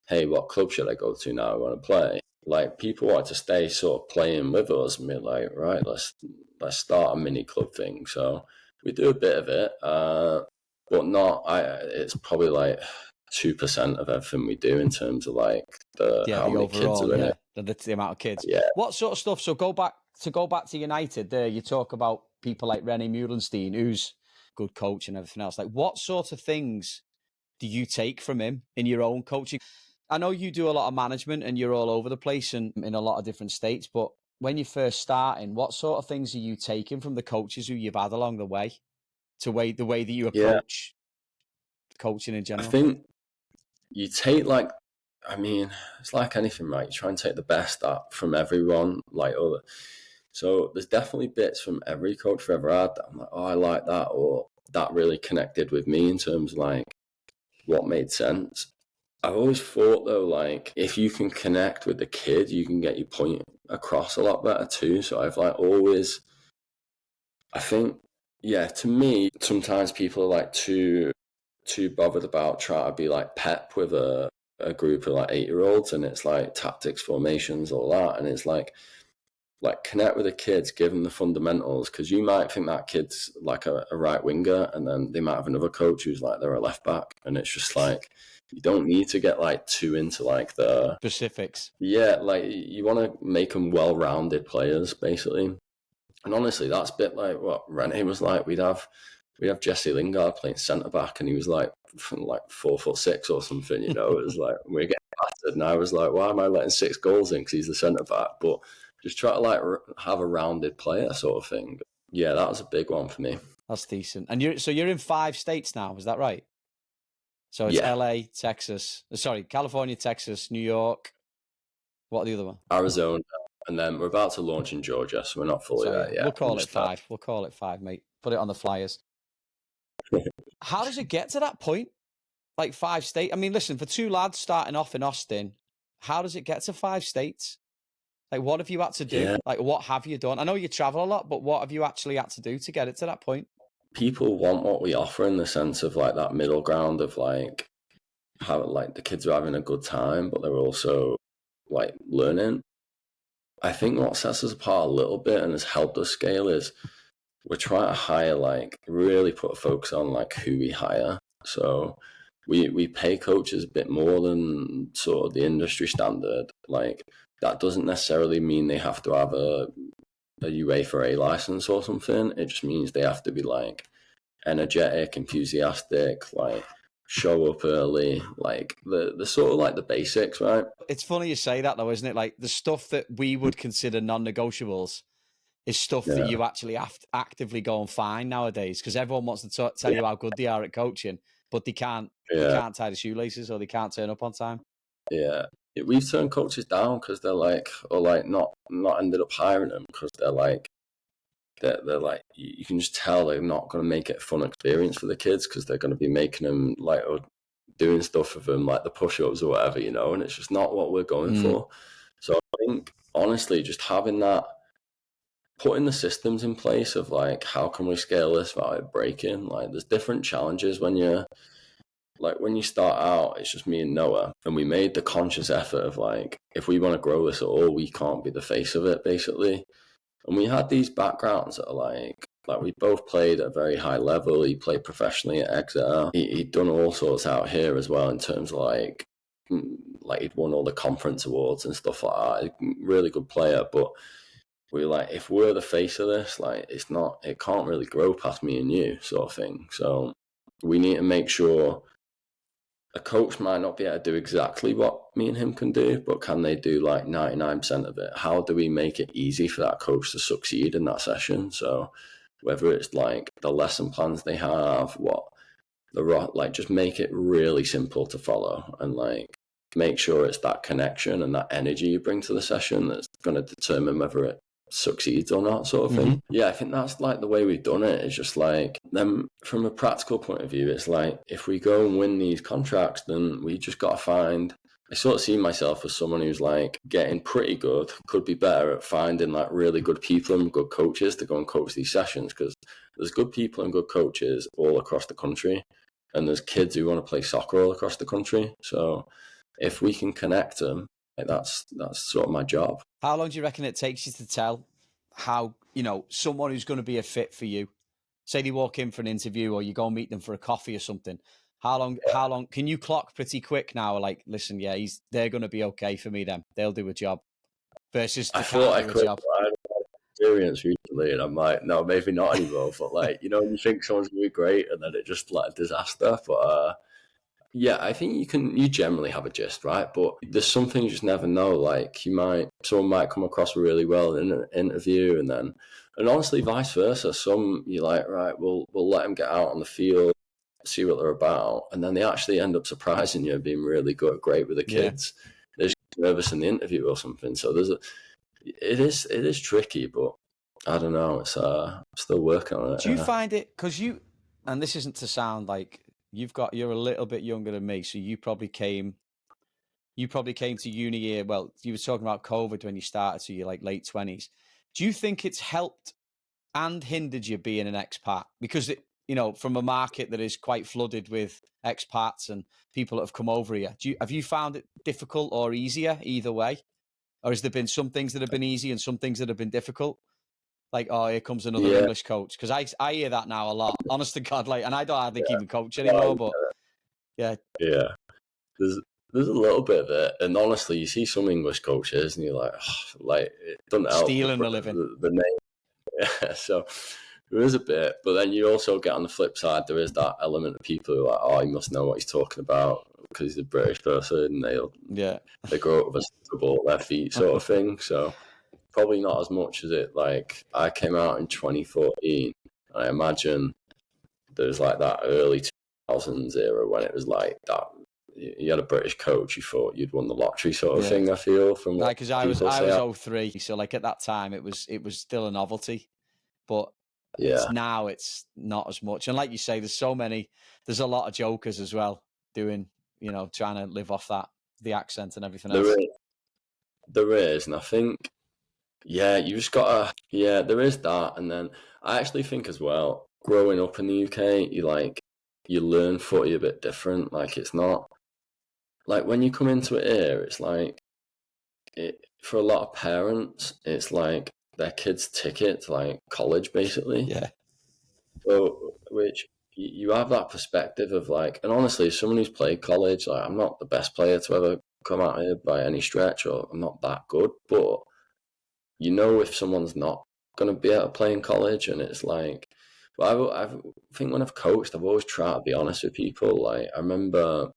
hey, what club should I go to now? I want to play. Like, people want to stay sort of playing with us, and we're like, right, let's start a mini club thing. So we do a bit of it, but not. It's probably like 2% of everything we do in terms of like how many kids are in it. The amount of kids. Yeah. What sort of stuff? So go back to United. There, you talk about people like René Meulenstein, who's a good coach and everything else. Like, what sort of things do you take from him in your own coaching? I know you do a lot of management and you're all over the place and in a lot of different states, but when you're first starting, what sort of things are you taking from the coaches who you've had along the way to the way that you approach coaching in general? I think you take it's like anything, right? You try and take the best from everyone, so there's definitely bits from every coach I've ever had that I'm like, oh, I like that, or that really connected with me in terms of like what made sense. I've always thought though, like, if you can connect with the kid, you can get your point across a lot better too. So I've I think, to me, sometimes people are like too bothered about trying to be like Pep with a group of like 8-year-olds, and it's like tactics, formations, all that, and it's like connect with the kids, give them the fundamentals, because you might think that kid's like a right winger, and then they might have another coach who's like they're a left back, and it's just like you don't need to get like too into like the specifics. Yeah, like you want to make them well-rounded players, basically. And honestly, that's a bit like what René was like. We'd have Jesse Lingard playing centre back, and he was like 4'6" or something. You know, it was like we're getting battered, and I was like, why am I letting 6 goals in? Because he's the centre back, but just try to like have a rounded player sort of thing. Yeah, that was a big one for me. That's decent. And you're in 5 states now, is that right? So it's LA, California, Texas, New York. What are the other one? Arizona, and then we're about to launch in Georgia, so we're not fully there yet. We'll call it 5. We'll call it 5, mate. Put it on the flyers. How does it get to that point? Like 5 states? I mean, listen, for 2 lads starting off in Austin, how does it get to 5 states? Like, what have you had to do? Yeah. Like, what have you done? I know you travel a lot, but what have you actually had to do to get it to that point? People want what we offer in the sense of like that middle ground of like how like the kids are having a good time, but they're also like learning. I think what sets us apart a little bit and has helped us scale is we're trying to hire, like really put a focus on like who we hire. So we pay coaches a bit more than sort of the industry standard. Like that doesn't necessarily mean they have to have a UEFA A license or something. It just means they have to be like energetic, enthusiastic, like show up early, like the sort of like the basics, right? It's funny you say that though, isn't it? Like the stuff that we would consider non-negotiables is stuff that you actually have to actively go and find nowadays, because everyone wants to tell you how good they are at coaching, but they can't tie the shoelaces or they can't turn up on time. Yeah. We've turned coaches down because they're like, or like not ended up hiring them because they're like, you can just tell they're not going to make it a fun experience for the kids because they're going to be making them like or doing stuff with them like the push-ups or whatever, you know, and it's just not what we're going for. So I think honestly, just having that, putting the systems in place of like, how can we scale this without it breaking? Like there's different challenges when you start out, it's just me and Noah, and we made the conscious effort of like, if we want to grow this at all, we can't be the face of it, basically. And we had these backgrounds that are like we both played at a very high level. He played professionally at Exeter. He'd done all sorts out here as well in terms of like he'd won all the conference awards and stuff like that. Really good player, but we were like, if we're the face of this, like it can't really grow past me and you sort of thing. So we need to make sure a coach might not be able to do exactly what me and him can do, but can they do like 99% of it? How do we make it easy for that coach to succeed in that session? So whether it's like the lesson plans they have, just make it really simple to follow. And like make sure it's that connection and that energy you bring to the session that's going to determine whether it succeeds or not, sort of thing. Yeah, I think that's like the way we've done it. It's just like, then from a practical point of view, it's like, if we go and win these contracts, then we just got to find, I sort of see myself as someone who's like getting pretty good, could be better at finding like really good people and good coaches to go and coach these sessions, because there's good people and good coaches all across the country, and there's kids who want to play soccer all across the country. So if we can connect them, like that's sort of my job. How long do you reckon it takes you to tell how, someone who's going to be a fit for you? Say they walk in for an interview or you go meet them for a coffee or something. How long can you clock pretty quick now? Like, listen, yeah, they're going to be okay for me then. They'll do a job versus I thought I could. job. I had experience recently and I'm like, no, maybe not anymore. But like, you think someone's going to be great and then it just like a disaster. But yeah, I think you generally have a gist, right? But there's some things you just never know. Like someone might come across really well in an interview and honestly, vice versa. Some you're like, right, we'll let them get out on the field, see what they're about. And then they actually end up surprising you, being really great with the kids. Yeah. They're just nervous in the interview or something. So it is tricky, but I don't know. It's still working on it. Do you find it, because and this isn't to sound like, you're a little bit younger than me, so you probably came to uni here. Well, you were talking about COVID when you started, so you're like late 20s. Do you think it's helped and hindered you being an expat? Because from a market that is quite flooded with expats and people that have come over here, have you found it difficult or easier either way? Or has there been some things that have been easy and some things that have been difficult? Like, oh, here comes another English coach. Because I hear that now a lot, honest to God. Like, and I don't hardly even coach anymore, but yeah. Yeah. There's a little bit of it. And honestly, you see some English coaches and you're like, it doesn't help. Stealing a living. The name. Yeah, so there is a bit. But then you also get on the flip side, there is that element of people who are like, oh, he must know what he's talking about because he's a British person. They grow up with a ball at their feet sort of thing. So probably not as much as it. Like, I came out in 2014, and I imagine there's like that early 2000s era when it was like that. You had a British coach, you thought you'd won the lottery sort of thing. I feel from because I was 03, so like at that time it was still a novelty, but now it's not as much. And like you say, there's a lot of jokers as well doing, trying to live off the accent and everything else. There is, and I think. Yeah, you just gotta. Yeah, there is that, and then I actually think as well. Growing up in the UK, you learn footy a bit different. Like, it's not like when you come into it here. It's like for a lot of parents, it's like their kid's ticket to like college, basically. Yeah. So, which you have that perspective of like, and honestly, as someone who's played college, like I'm not the best player to ever come out here by any stretch, or I'm not that good, but. If someone's not going to be able to play in college, and it's like, well, I think when I've coached, I've always tried to be honest with people. Like, I remember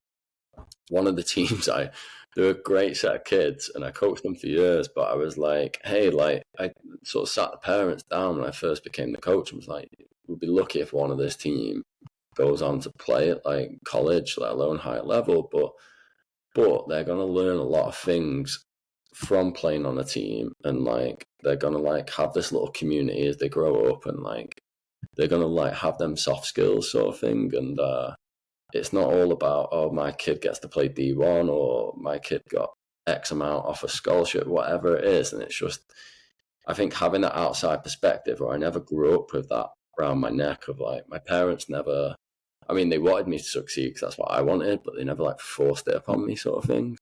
one of the teams, they were a great set of kids, and I coached them for years, but I was like, hey, like, I sort of sat the parents down when I first became the coach and was like, we'd be lucky if one of this team goes on to play at like college, let alone higher level, but they're going to learn a lot of things from playing on a team, and like they're gonna like have this little community as they grow up, and like they're gonna like have them soft skills sort of thing. And it's not all about, oh, my kid gets to play D1 or my kid got X amount off a scholarship, whatever it is. And it's just, I think having that outside perspective, or I never grew up with that around my neck of like, my parents never, I mean, they wanted me to succeed because that's what I wanted, but they never like forced it upon me sort of thing.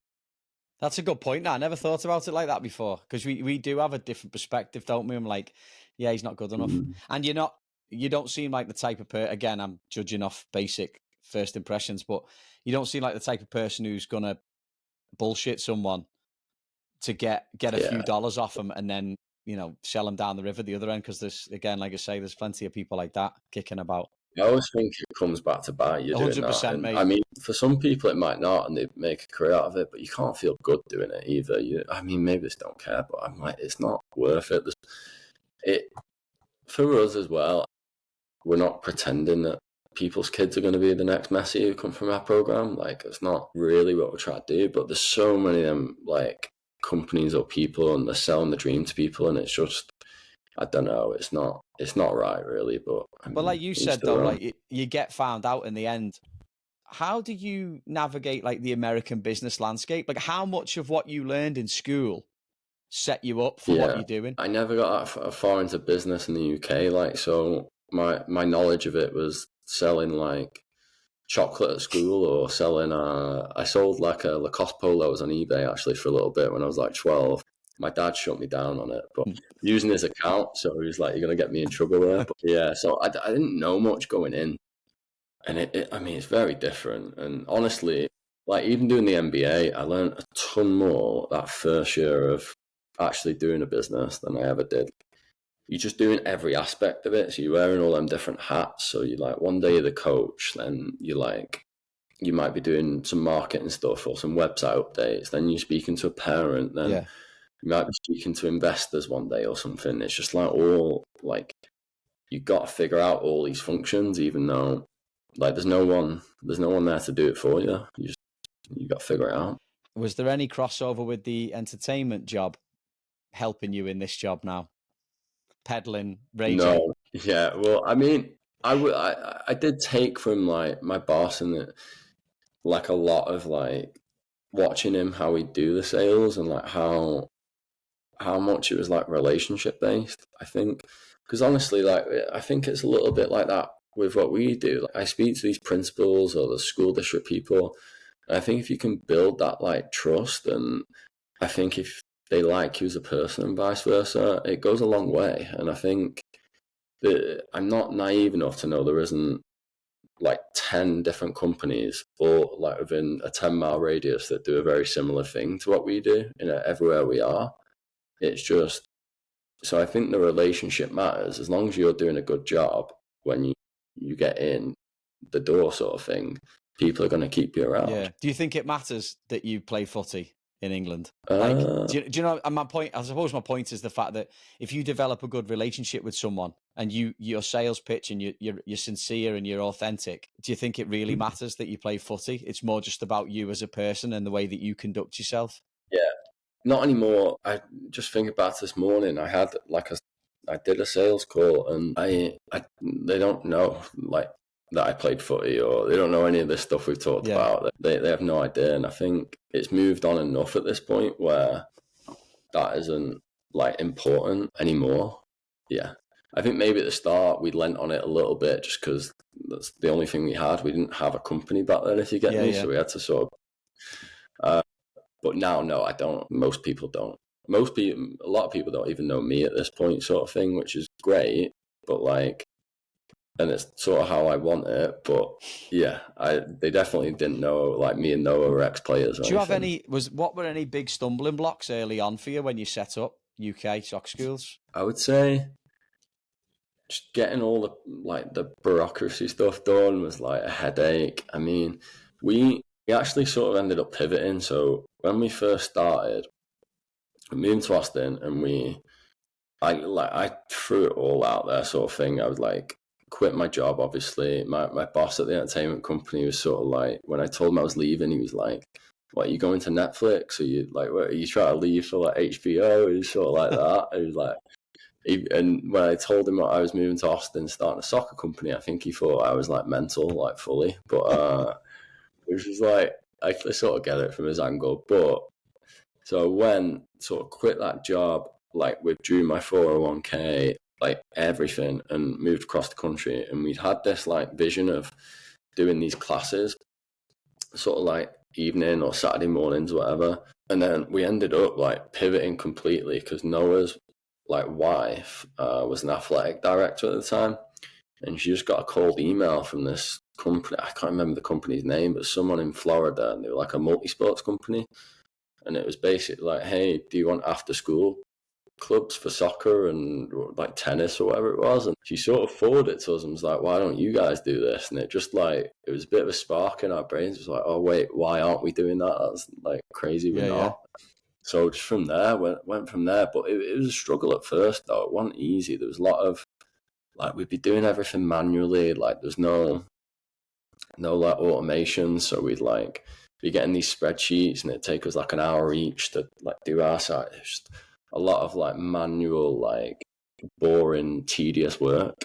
That's a good point. I never thought about it like that before, because we do have a different perspective, don't we? I'm like, yeah, he's not good enough. And you don't seem like the type of person, again, I'm judging off basic first impressions, but you don't seem like the type of person who's going to bullshit someone to get a few dollars off them and then, sell them down the river the other end. Because there's, again, like I say, there's plenty of people like that kicking about. I always think it comes back to bite you doing 100%, that. Mate. I mean, for some people it might not, and they make a career out of it, but you can't feel good doing it either. Maybe they just don't care, but I'm like, it's not worth it. For us as well, we're not pretending that people's kids are going to be the next Messi who come from our program. Like, it's not really what we're trying to do, but there's so many of them, like, companies or people, and they're selling the dream to people, and it's just, I don't know, it's not right, really. But I mean, like you said, though, like you get found out in the end. How do you navigate like the American business landscape? Like, how much of what you learned in school set you up for what you're doing? I never got that far into business in the UK. Like, so my knowledge of it was selling like chocolate at school, or selling. I sold like a Lacoste polos on eBay actually for a little bit when I was like 12. My dad shut me down on it, but using his account, so he was like, "You're gonna get me in trouble there." But yeah, so I didn't know much going in. And I mean, it's very different. And honestly, like even doing the MBA, I learned a ton more that first year of actually doing a business than I ever did. You're just doing every aspect of it. So you're wearing all them different hats. So you like one day you're the coach, then you might be doing some marketing stuff or some website updates. Then you're speaking to a parent. Then you might be speaking to investors one day or something. It's just like all like you got to figure out all these functions, even though like there's no one there to do it for you. You got to figure it out. Was there any crossover with the entertainment job helping you in this job now? Peddling, raging? No, yeah. Well, I mean, I did take from like my boss and like a lot of like watching him how he'd do the sales and like how much it was like relationship based. I think because honestly, like I think it's a little bit like that with what we do. Like, I speak to these principals or the school district people, and I think if you can build that like trust, and I think if they like you as a person and vice versa, it goes a long way. And I think that I'm not naive enough to know there isn't like 10 different companies all like within a 10-mile radius that do a very similar thing to what we do everywhere we are. It's just, so I think the relationship matters. As long as you're doing a good job when you get in the door sort of thing, people are going to keep you around. Yeah. Do you think it matters that you play footy in England? Like, do you know, and my point, I suppose my point is the fact that if you develop a good relationship with someone and your sales pitch and you're sincere and you're authentic, do you think it really matters that you play footy? It's more just about you as a person and the way that you conduct yourself. Yeah, not anymore. I just think about this morning. I had like I did a sales call, and they don't know like that I played footy, or they don't know any of this stuff we've talked about. They have no idea. And I think it's moved on enough at this point where that isn't like important anymore. Yeah. I think maybe at the start we lent on it a little bit just because that's the only thing we had. We didn't have a company back then, if you get me. So we had to sort of, but now, no, I don't. Most people don't. A lot of people don't even know me at this point, sort of thing, which is great. But like, and it's sort of how I want it. But yeah, they definitely didn't know like me and Noah were ex-players. Do you have what were any big stumbling blocks early on for you when you set up UK soccer schools? I would say just getting all the bureaucracy stuff done was like a headache. I mean, we actually sort of ended up pivoting. So when we first started, we moved to Austin, and I threw it all out there, sort of thing. I was like, quit my job. Obviously, my boss at the entertainment company was sort of like, when I told him I was leaving, he was like, "What, are you going to Netflix? Or you like, what, are you trying to leave for like HBO?" He was sort of like that. He was like. And when I told him I was moving to Austin, starting a soccer company, I think he thought I was like mental, like fully. But which was like, I sort of get it from his angle. But so when sort of quit that job, like withdrew my 401k, like everything, and moved across the country, and we'd had this like vision of doing these classes, sort of like evening or Saturday mornings, whatever. And then we ended up like pivoting completely because Noah's like wife was an athletic director at the time, and she just got a cold email from this company. I can't remember the company's name, but someone in Florida, and they were like a multi-sports company, and it was basically like, "Hey, do you want after school clubs for soccer and like tennis or whatever it was?" And she sort of forwarded it to us and was like, "Why don't you guys do this?" And it just like, it was a bit of a spark in our brains. It was like, "Oh wait, why aren't we doing that? That's like crazy, we're not." So just from there, went from there. But it was a struggle at first, though. It wasn't easy. There was a lot of, like, we'd be doing everything manually. Like, there's no no like automation. So we'd like be getting these spreadsheets, and it'd take us like an hour each to like do our side. It's just a lot of like manual, like boring, tedious work.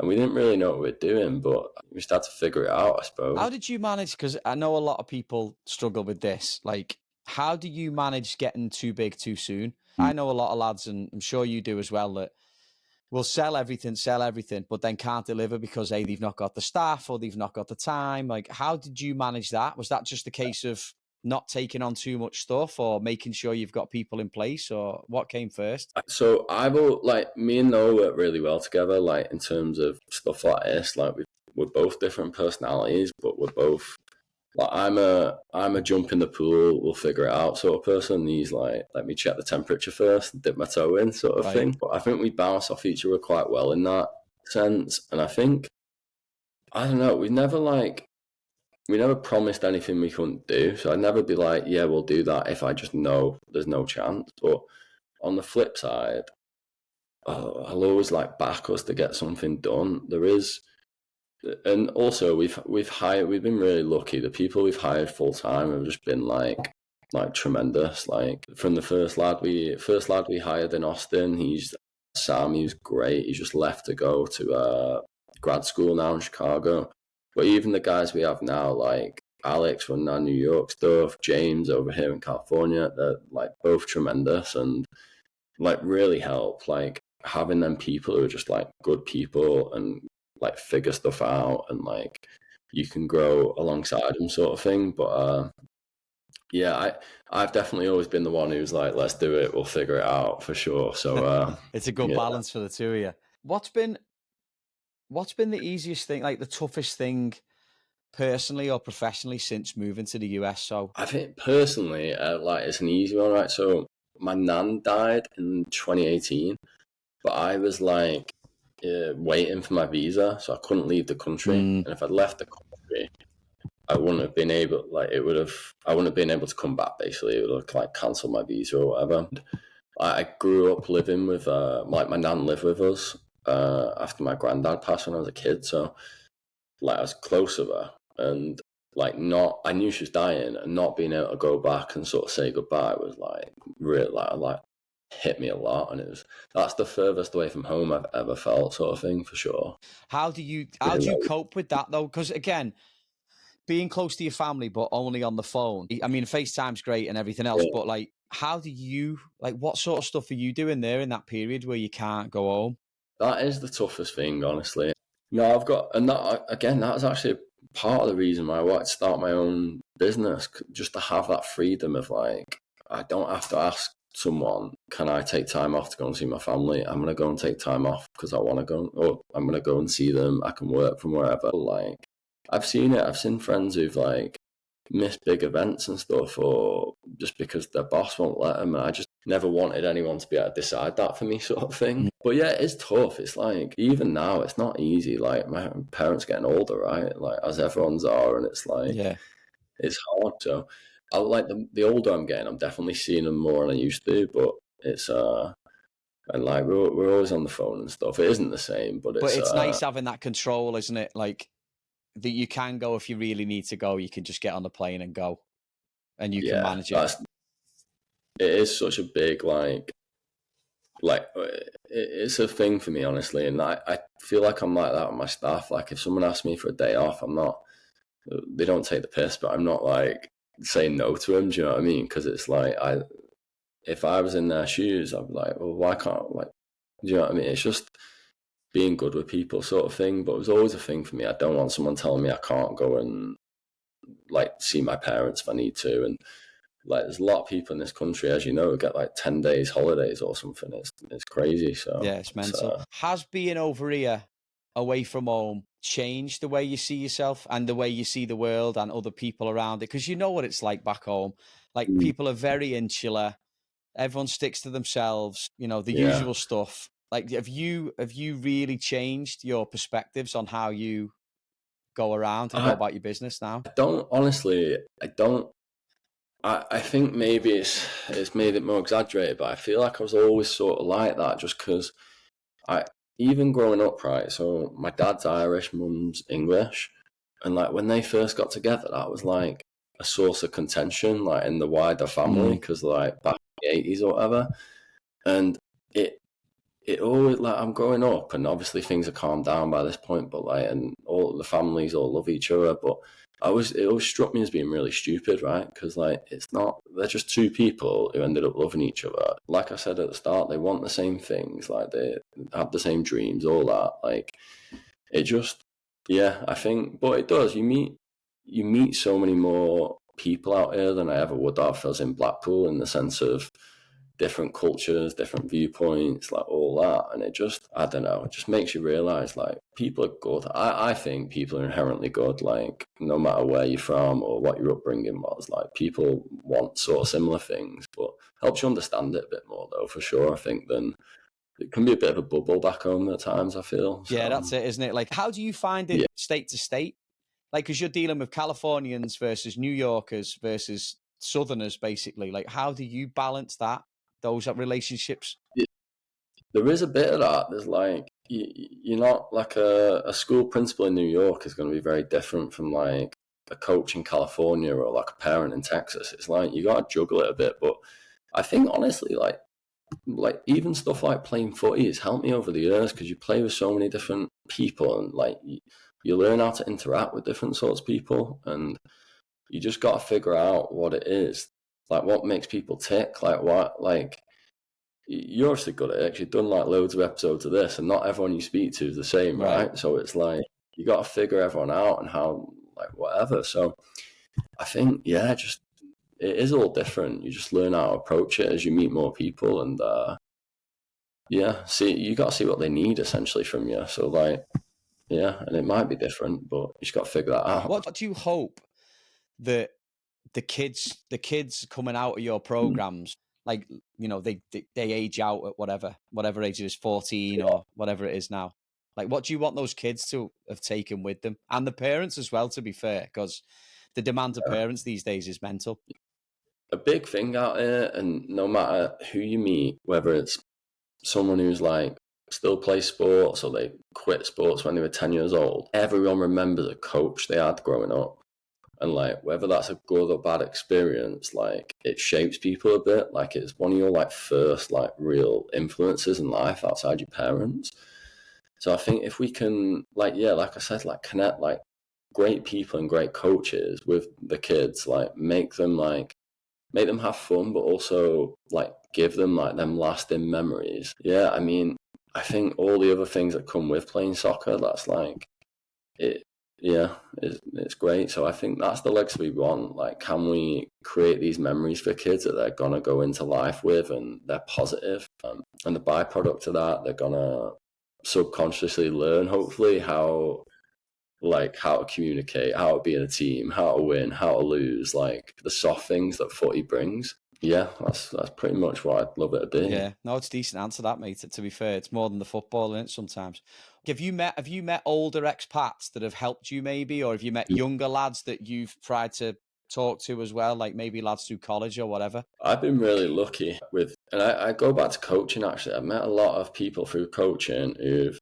And we didn't really know what we were doing, but we just had to figure it out, I suppose. How did you manage? Because I know a lot of people struggle with this. Like, how do you manage getting too big too soon? I know a lot of lads, and I'm sure you do as well, that will sell everything, but then can't deliver because they've not got the staff or they've not got the time. Like, how did you manage that? Was that just a case of not taking on too much stuff, or making sure you've got people in place, or what came first? So I will, like, me and Noah work really well together, like in terms of stuff like this. Like we're both different personalities, but we're both like, I'm a jump in the pool, we'll figure it out sort of person. He's like, let me check the temperature first, dip my toe in sort of thing. But I think we bounce off each other quite well in that sense. And I think, I don't know, we never promised anything we couldn't do. So I'd never be like, yeah, we'll do that if I just know there's no chance. But on the flip side, I'll always like back us to get something done. There is, and also we've been really lucky. The people we've hired full time have just been like tremendous. Like from the first lad we hired in Austin, he's Sam. He was great. He just left to go to grad school now in Chicago. But even the guys we have now, like Alex running our New York stuff, James over here in California, they're like both tremendous and like really help. Like having them people who are just like good people and like figure stuff out, and like you can grow alongside them sort of thing. But yeah, I've definitely always been the one who's like, let's do it, we'll figure it out for sure. So it's a good balance for the two of you. What's been the easiest thing, like the toughest thing personally or professionally since moving to the US? So I think personally, like it's an easy one, right? So my nan died in 2018, but I was like waiting for my visa, so I couldn't leave the country. And if I'd left the country, I wouldn't have been able, like I wouldn't have been able to come back. Basically, it would have like cancelled my visa or whatever. I grew up living with like my nan lived with us after my granddad passed when I was a kid, so like I was close with her, and like I knew she was dying, and not being able to go back and sort of say goodbye was like really like hit me a lot. And that's the furthest away from home I've ever felt, sort of thing, for sure. How do you cope with that though? Because again, being close to your family but only on the phone, I mean, FaceTime's great and everything else, but like, how do you, like, what sort of stuff are you doing there in that period where you can't go home? That is the toughest thing, honestly. No, I've got, and that again, that's actually part of the reason why I wanted to start my own business, just to have that freedom of like, I don't have to ask someone, can I take time off to go and see my family? I'm going to go and take time off because I want to go, or I'm going to go and see them. I can work from wherever. Like, I've seen it. I've seen friends who've like missed big events and stuff, or just because their boss won't let them. And I just never wanted anyone to be able to decide that for me, sort of thing. But yeah, it's tough. It's like, even now, it's not easy. Like, my parents getting older, right? Like, as everyone's are, and it's like, it's hard. So I like the older I'm getting, I'm definitely seeing them more than I used to. But it's and like we're always on the phone and stuff. It isn't the same, but it's nice having that control, isn't it? Like, that you can go if you really need to go. You can just get on the plane and go, and you can manage it. It is such a big like it's a thing for me, honestly, and I feel like I'm like that with my staff. Like, if someone asks me for a day off, they don't take the piss, but I'm not like saying no to them. Do you know what I mean? Because it's like, if I was in their shoes, I'd be like, well, why can't, like, do you know what I mean? It's just being good with people, sort of thing. But it was always a thing for me. I don't want someone telling me I can't go and like see my parents if I need to. And like, there's a lot of people in this country, as you know, get like 10 days holidays or something. It's crazy. So yeah, it's mental. Has being over here, away from home, changed the way you see yourself and the way you see the world and other people around it? Because you know what it's like back home. Like, people are very insular. Everyone sticks to themselves. You know, the usual stuff. Like, have you really changed your perspectives on how you go around and go about your business now? I think maybe it's made it more exaggerated, but I feel like I was always sort of like that, just because even growing up, right? So my dad's Irish, mum's English, And like when they first got together, that was like a source of contention, like in the wider family, because like back in the 80s or whatever. And it always, like, I'm growing up, and obviously things are calmed down by this point, but like, and all the families all love each other, but it always struck me as being really stupid, right? Because like, it's not, they're just two people who ended up loving each other. Like I said at the start, they want the same things, like they have the same dreams, all that. Like, it just, yeah, I think, but it does. You meet so many more people out here than I ever would have if I was in Blackpool, in the sense of different cultures, different viewpoints, like all that. And it just, I don't know, it just makes you realise, like, people are good. I think people are inherently good, like, no matter where you're from or what your upbringing was. Like, people want sort of similar things, but helps you understand it a bit more, though, for sure, I think, than it can be a bit of a bubble back home at times, I feel. So, yeah, that's it, isn't it? Like, how do you find it state to state? Like, because you're dealing with Californians versus New Yorkers versus Southerners, basically. Like, how do you balance those relationships? There is a bit of that. There's like, you're not like a school principal in New York is going to be very different from like a coach in California or like a parent in Texas. It's like, you got to juggle it a bit. But I think honestly, like even stuff like playing footy has helped me over the years, because you play with so many different people, and like you learn how to interact with different sorts of people, and you just got to figure out what it is, like what makes people tick, like what, like, you're obviously good at it, 'cause you've done like loads of episodes of this, and not everyone you speak to is the same, right? So it's like, you got to figure everyone out and how, like, whatever. So I think, yeah, just, it is all different. You just learn how to approach it as you meet more people, and yeah, you got to see what they need essentially from you. So like, yeah, and it might be different, but you just got to figure that out. What do you hope that the kids coming out of your programs, like, you know, they age out at whatever age it is, 14 or whatever it is now? Like, what do you want those kids to have taken with them, and the parents as well, to be fair, because the demand of parents these days is mental. A big thing out here, and no matter who you meet, whether it's someone who's like still plays sports or they quit sports when they were 10 years old, everyone remembers a coach they had growing up. And like, whether that's a good or bad experience, like, it shapes people a bit. Like, it's one of your like first like real influences in life outside your parents. So I think if we can, like, yeah, like I said, like, connect like great people and great coaches with the kids, like make them have fun, but also like give them like them lasting memories. Yeah, I mean, I think all the other things that come with playing soccer, that's like it. Yeah, it's great. So I think that's the legacy we want. Like, can we create these memories for kids that they're gonna go into life with, and they're positive, and the byproduct of that, they're gonna subconsciously learn, hopefully, how to communicate, how to be in a team, how to win, how to lose, like the soft things that footy brings. Yeah, that's pretty much what I'd love it to be. Yeah, no, it's a decent answer, that, mate. To be fair, it's more than the football, isn't it, sometimes? Have you met older expats that have helped you, maybe, or have you met younger lads that you've tried to talk to as well, like maybe lads through college or whatever? I've been really lucky with, and I go back to coaching, actually. I've met a lot of people through coaching who've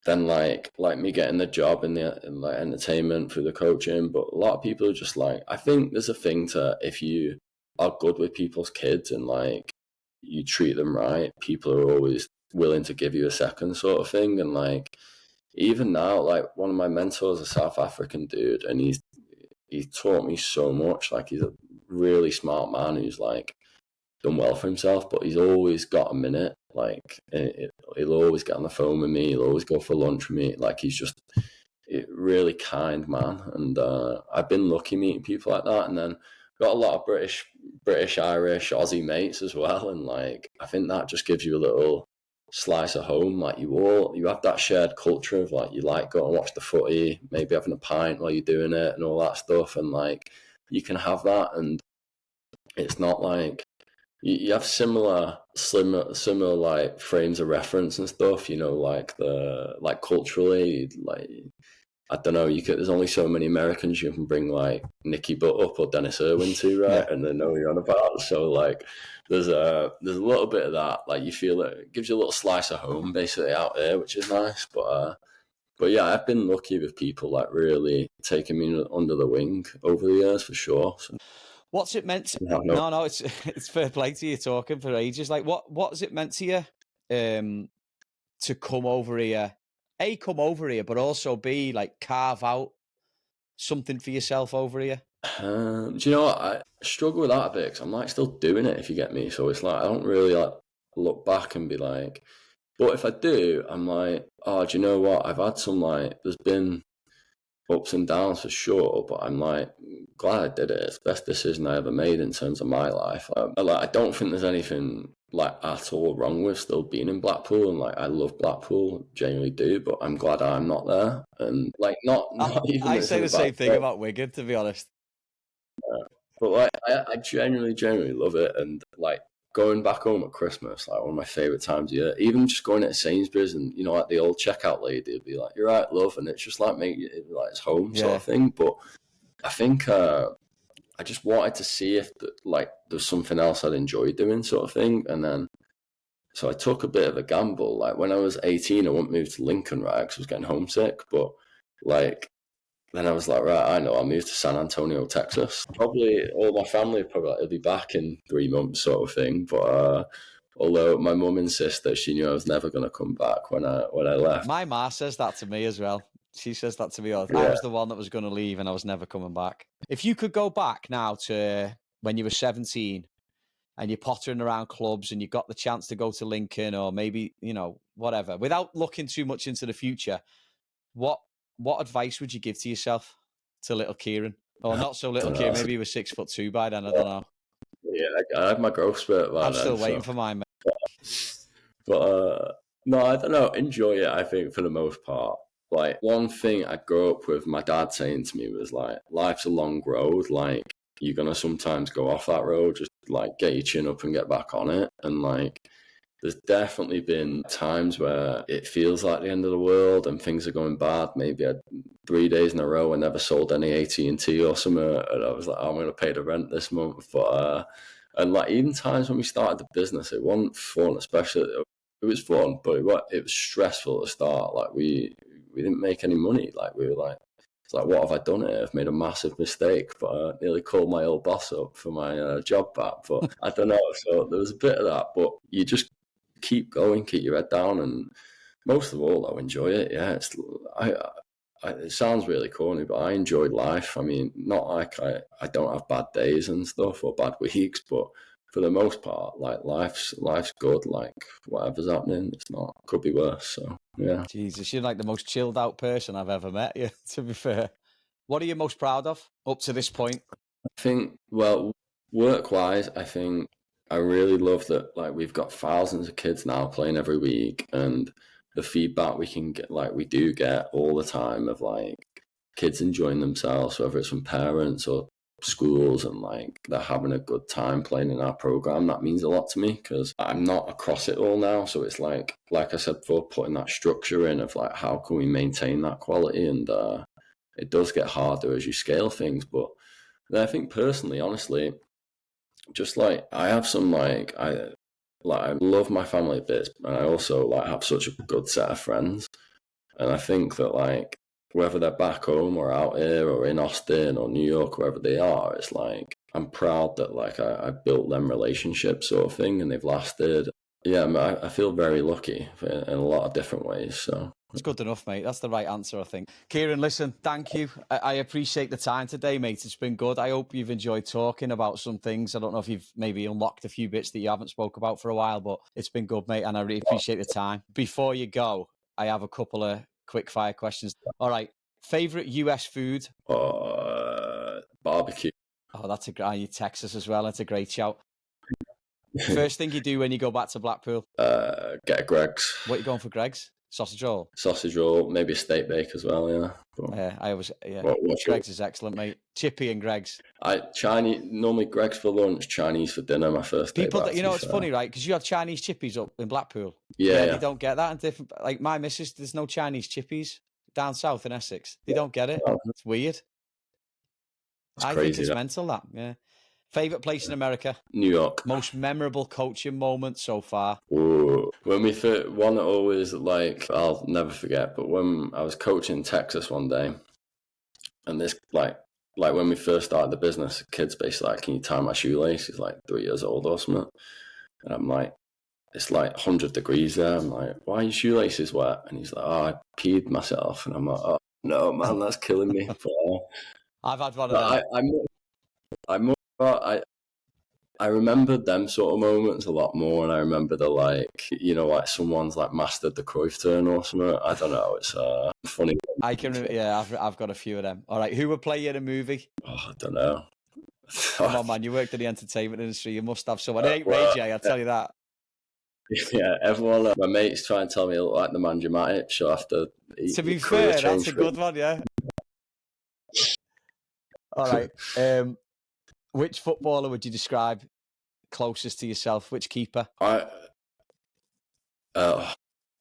then like me getting the job in like entertainment through the coaching, but a lot of people are just like, I think there's a thing to, if you are good with people's kids and like you treat them right, people are always willing to give you a second, sort of thing. And like, even now, like, one of my mentors, a South African dude, and he taught me so much. Like, he's a really smart man who's like done well for himself, but he's always got a minute. Like, he'll always get on the phone with me, he'll always go for lunch with me. Like, he's just a really kind man, and I've been lucky meeting people like that. And then got a lot of British, Irish, Aussie mates as well, and like, I think that just gives you a little slice of home. Like, you have that shared culture of like, you like go and watch the footy, maybe having a pint while you're doing it and all that stuff, and like, you can have that, and it's not like you have similar like frames of reference and stuff, you know, like culturally, like, I don't know, there's only so many Americans you can bring like Nicky Butt up or Dennis Irwin to, right? And they know what you're on about. So like, there's a little bit of that. Like, you feel it gives you a little slice of home basically out there, which is nice. But But yeah, I've been lucky with people like really taking me under the wing over the years for sure. So, What's it meant? No, it's fair play to you talking for ages. Like, what has it meant to you to come over here? A, come over here, but also B, like carve out something for yourself over here. Do you know what? I struggle with that a bit because I'm like still doing it, if you get me. So it's like I don't really like look back and be like, but if I do, I'm like, oh, do you know what? I've had some like, there's been ups and downs for sure, but I'm like glad I did it. It's the best decision I ever made in terms of my life. I don't think there's anything like at all wrong with still being in Blackpool, and like I love Blackpool, genuinely do, but I'm glad I'm not there. And like not even. I say the same thing about Wigan, to be honest. But like I genuinely love it, and like going back home at Christmas, like one of my favourite times of year. Even just going to Sainsbury's and like the old checkout lady would be like, "You're right, love," and it's just like make it like it's home sort of thing. But I think I just wanted to see if like there's something else I'd enjoy doing sort of thing, and then so I took a bit of a gamble. Like when I was 18, I wouldn't move to Lincoln, right, because I was getting homesick, but like. Then I was like, right, I know, I'll move to San Antonio, Texas. Probably all my family will be back in 3 months sort of thing. But although my mum insisted, she knew I was never going to come back when I left. My ma says that to me as well. She says that to me all the time. I was the one that was going to leave and I was never coming back. If you could go back now to when you were 17 and you're pottering around clubs and you got the chance to go to Lincoln or maybe, whatever, without looking too much into the future, what advice would you give to yourself, to little Kieran? Or not so little Kieran, maybe he was 6'2" by then, I don't know. Yeah, I had my growth spurt by I'm then. still waiting for mine, mate. But no, I don't know, enjoy it, I think, for the most part. Like, one thing I grew up with my dad saying to me was, like, life's a long road, like, you're going to sometimes go off that road, just, like, get your chin up and get back on it, and, like, there's definitely been times where it feels like the end of the world and things are going bad. Maybe I had 3 days in a row I never sold any AT&T or something, and I was like, I'm going to pay the rent this month. But and like even times when we started the business, it wasn't fun. Especially it was fun, but it was stressful at the start. Like we didn't make any money. Like we were like, it's like, what have I done here? I've made a massive mistake. But I nearly called my old boss up for my job back. But I don't know. So there was a bit of that. But you just keep going, keep your head down, and most of all, I enjoy it. Yeah, it sounds really corny, but I enjoyed life. I mean, not like I don't have bad days and stuff or bad weeks, but for the most part, like life's good. Like whatever's happening, it's not could be worse. So yeah. Jesus, you're like the most chilled out person I've ever met. You, to be fair. What are you most proud of up to this point? I think, well, work-wise, I think I really love that, like, we've got thousands of kids now playing every week, and the feedback we can get, like, we do get all the time of, like, kids enjoying themselves, whether it's from parents or schools, and, like, they're having a good time playing in our program. That means a lot to me because I'm not across it all now. So it's like I said before, putting that structure in of, like, how can we maintain that quality? And it does get harder as you scale things. But I think personally, honestly, just like I have some I love my family bits, and I also like have such a good set of friends, and I think that like whether they're back home or out here or in Austin or New York, wherever they are, it's like I'm proud that like I built them relationships sort of thing, and they've lasted. Yeah, I feel very lucky in a lot of different ways. So it's good enough, mate. That's the right answer, I think. Kieran, listen, thank you. I appreciate the time today, mate. It's been good. I hope you've enjoyed talking about some things. I don't know if you've maybe unlocked a few bits that you haven't spoke about for a while, but it's been good, mate, and I really appreciate the time. Before you go, I have a couple of quick fire questions. All right. Favourite US food? Barbecue. Oh, that's a great. You Texas as well. That's a great shout. First thing you do when you go back to Blackpool? Get a Greg's. What are you going for, Greg's? Sausage roll? Sausage roll, maybe a steak bake as well, yeah. Yeah, I always, yeah. What's Greg's is excellent, mate. Chippy and Greg's. Normally Greg's for lunch, Chinese for dinner, my first day People, back, it's funny, right? Because you have Chinese chippies up in Blackpool. Yeah. You don't get that in different, like my missus, there's no Chinese chippies down south in Essex. They don't get it. It's weird. It's crazy, think it's mental, that, yeah. Favourite place in America? New York. Most memorable coaching moment so far? Ooh. When we one that always, like, I'll never forget, but when I was coaching Texas one day, and this, like when we first started the business, the kid's basically like, can you tie my shoelace? He's like 3 years old or something. And I'm like, it's like 100 degrees there. I'm like, why are your shoelaces wet? And he's like, oh, I peed myself. And I'm like, oh, no, man, that's killing me. But, I've had one of them. I remember them sort of moments a lot more, and I remember the, like, you know, like someone's like mastered the Cruyff turn or something. I don't know. It's funny. I've got a few of them. All right, who would play you in a movie? Oh, I don't know. Come on, man, you worked in the entertainment industry. You must have someone. It ain't Ray J, I'll tell you that. Yeah, everyone, my mates try and tell me I look like the man Dramatic, so after. To be fair, that's a good one, yeah. All right. Which footballer would you describe closest to yourself? Which keeper? Have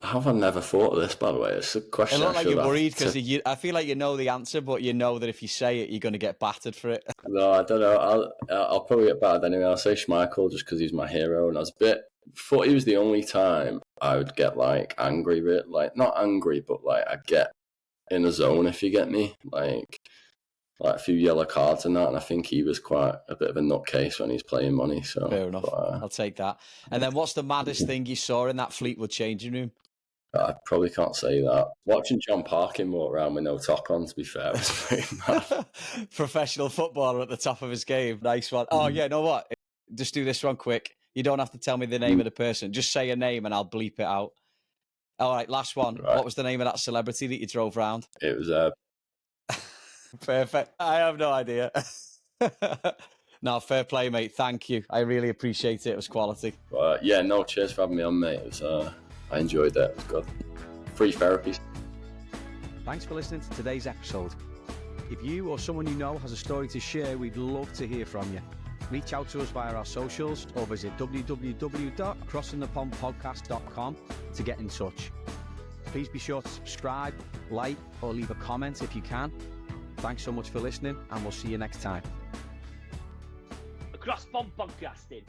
I never thought of this, by the way? It's a question. It looks like you're worried because I feel like you know the answer, but you know that if you say it, you're going to get battered for it. No, I don't know. I'll probably get battered anyway. I'll say Schmeichel just because he's my hero, and I was thought he was the only time I would get, like, angry with, like, not angry, but, like, I'd get in a zone, if you get me, like a few yellow cards and that, and I think he was quite a bit of a nutcase when he's playing money. So fair enough. I'll take that. And then what's the maddest thing you saw in that Fleetwood changing room? I probably can't say that. Watching John Parkin walk around with no top on, to be fair, was pretty mad. Professional footballer at the top of his game. Nice one. Oh, yeah, you know what? Just do this one quick. You don't have to tell me the name of the person. Just say a name and I'll bleep it out. All right, last one. Right. What was the name of that celebrity that you drove round? It was... Perfect. I have no idea. No, fair play, mate. Thank you. I really appreciate it. It was quality. Yeah, no, cheers for having me on, mate. It was, I enjoyed that. It was good. Free therapies. Thanks for listening to today's episode. If you or someone you know has a story to share, we'd love to hear from you. Reach out to us via our socials or visit www.crossingthepondpodcast.com to get in touch. Please be sure to subscribe, like, or leave a comment if you can. Thanks so much for listening, and we'll see you next time. Across Pond Podcasting.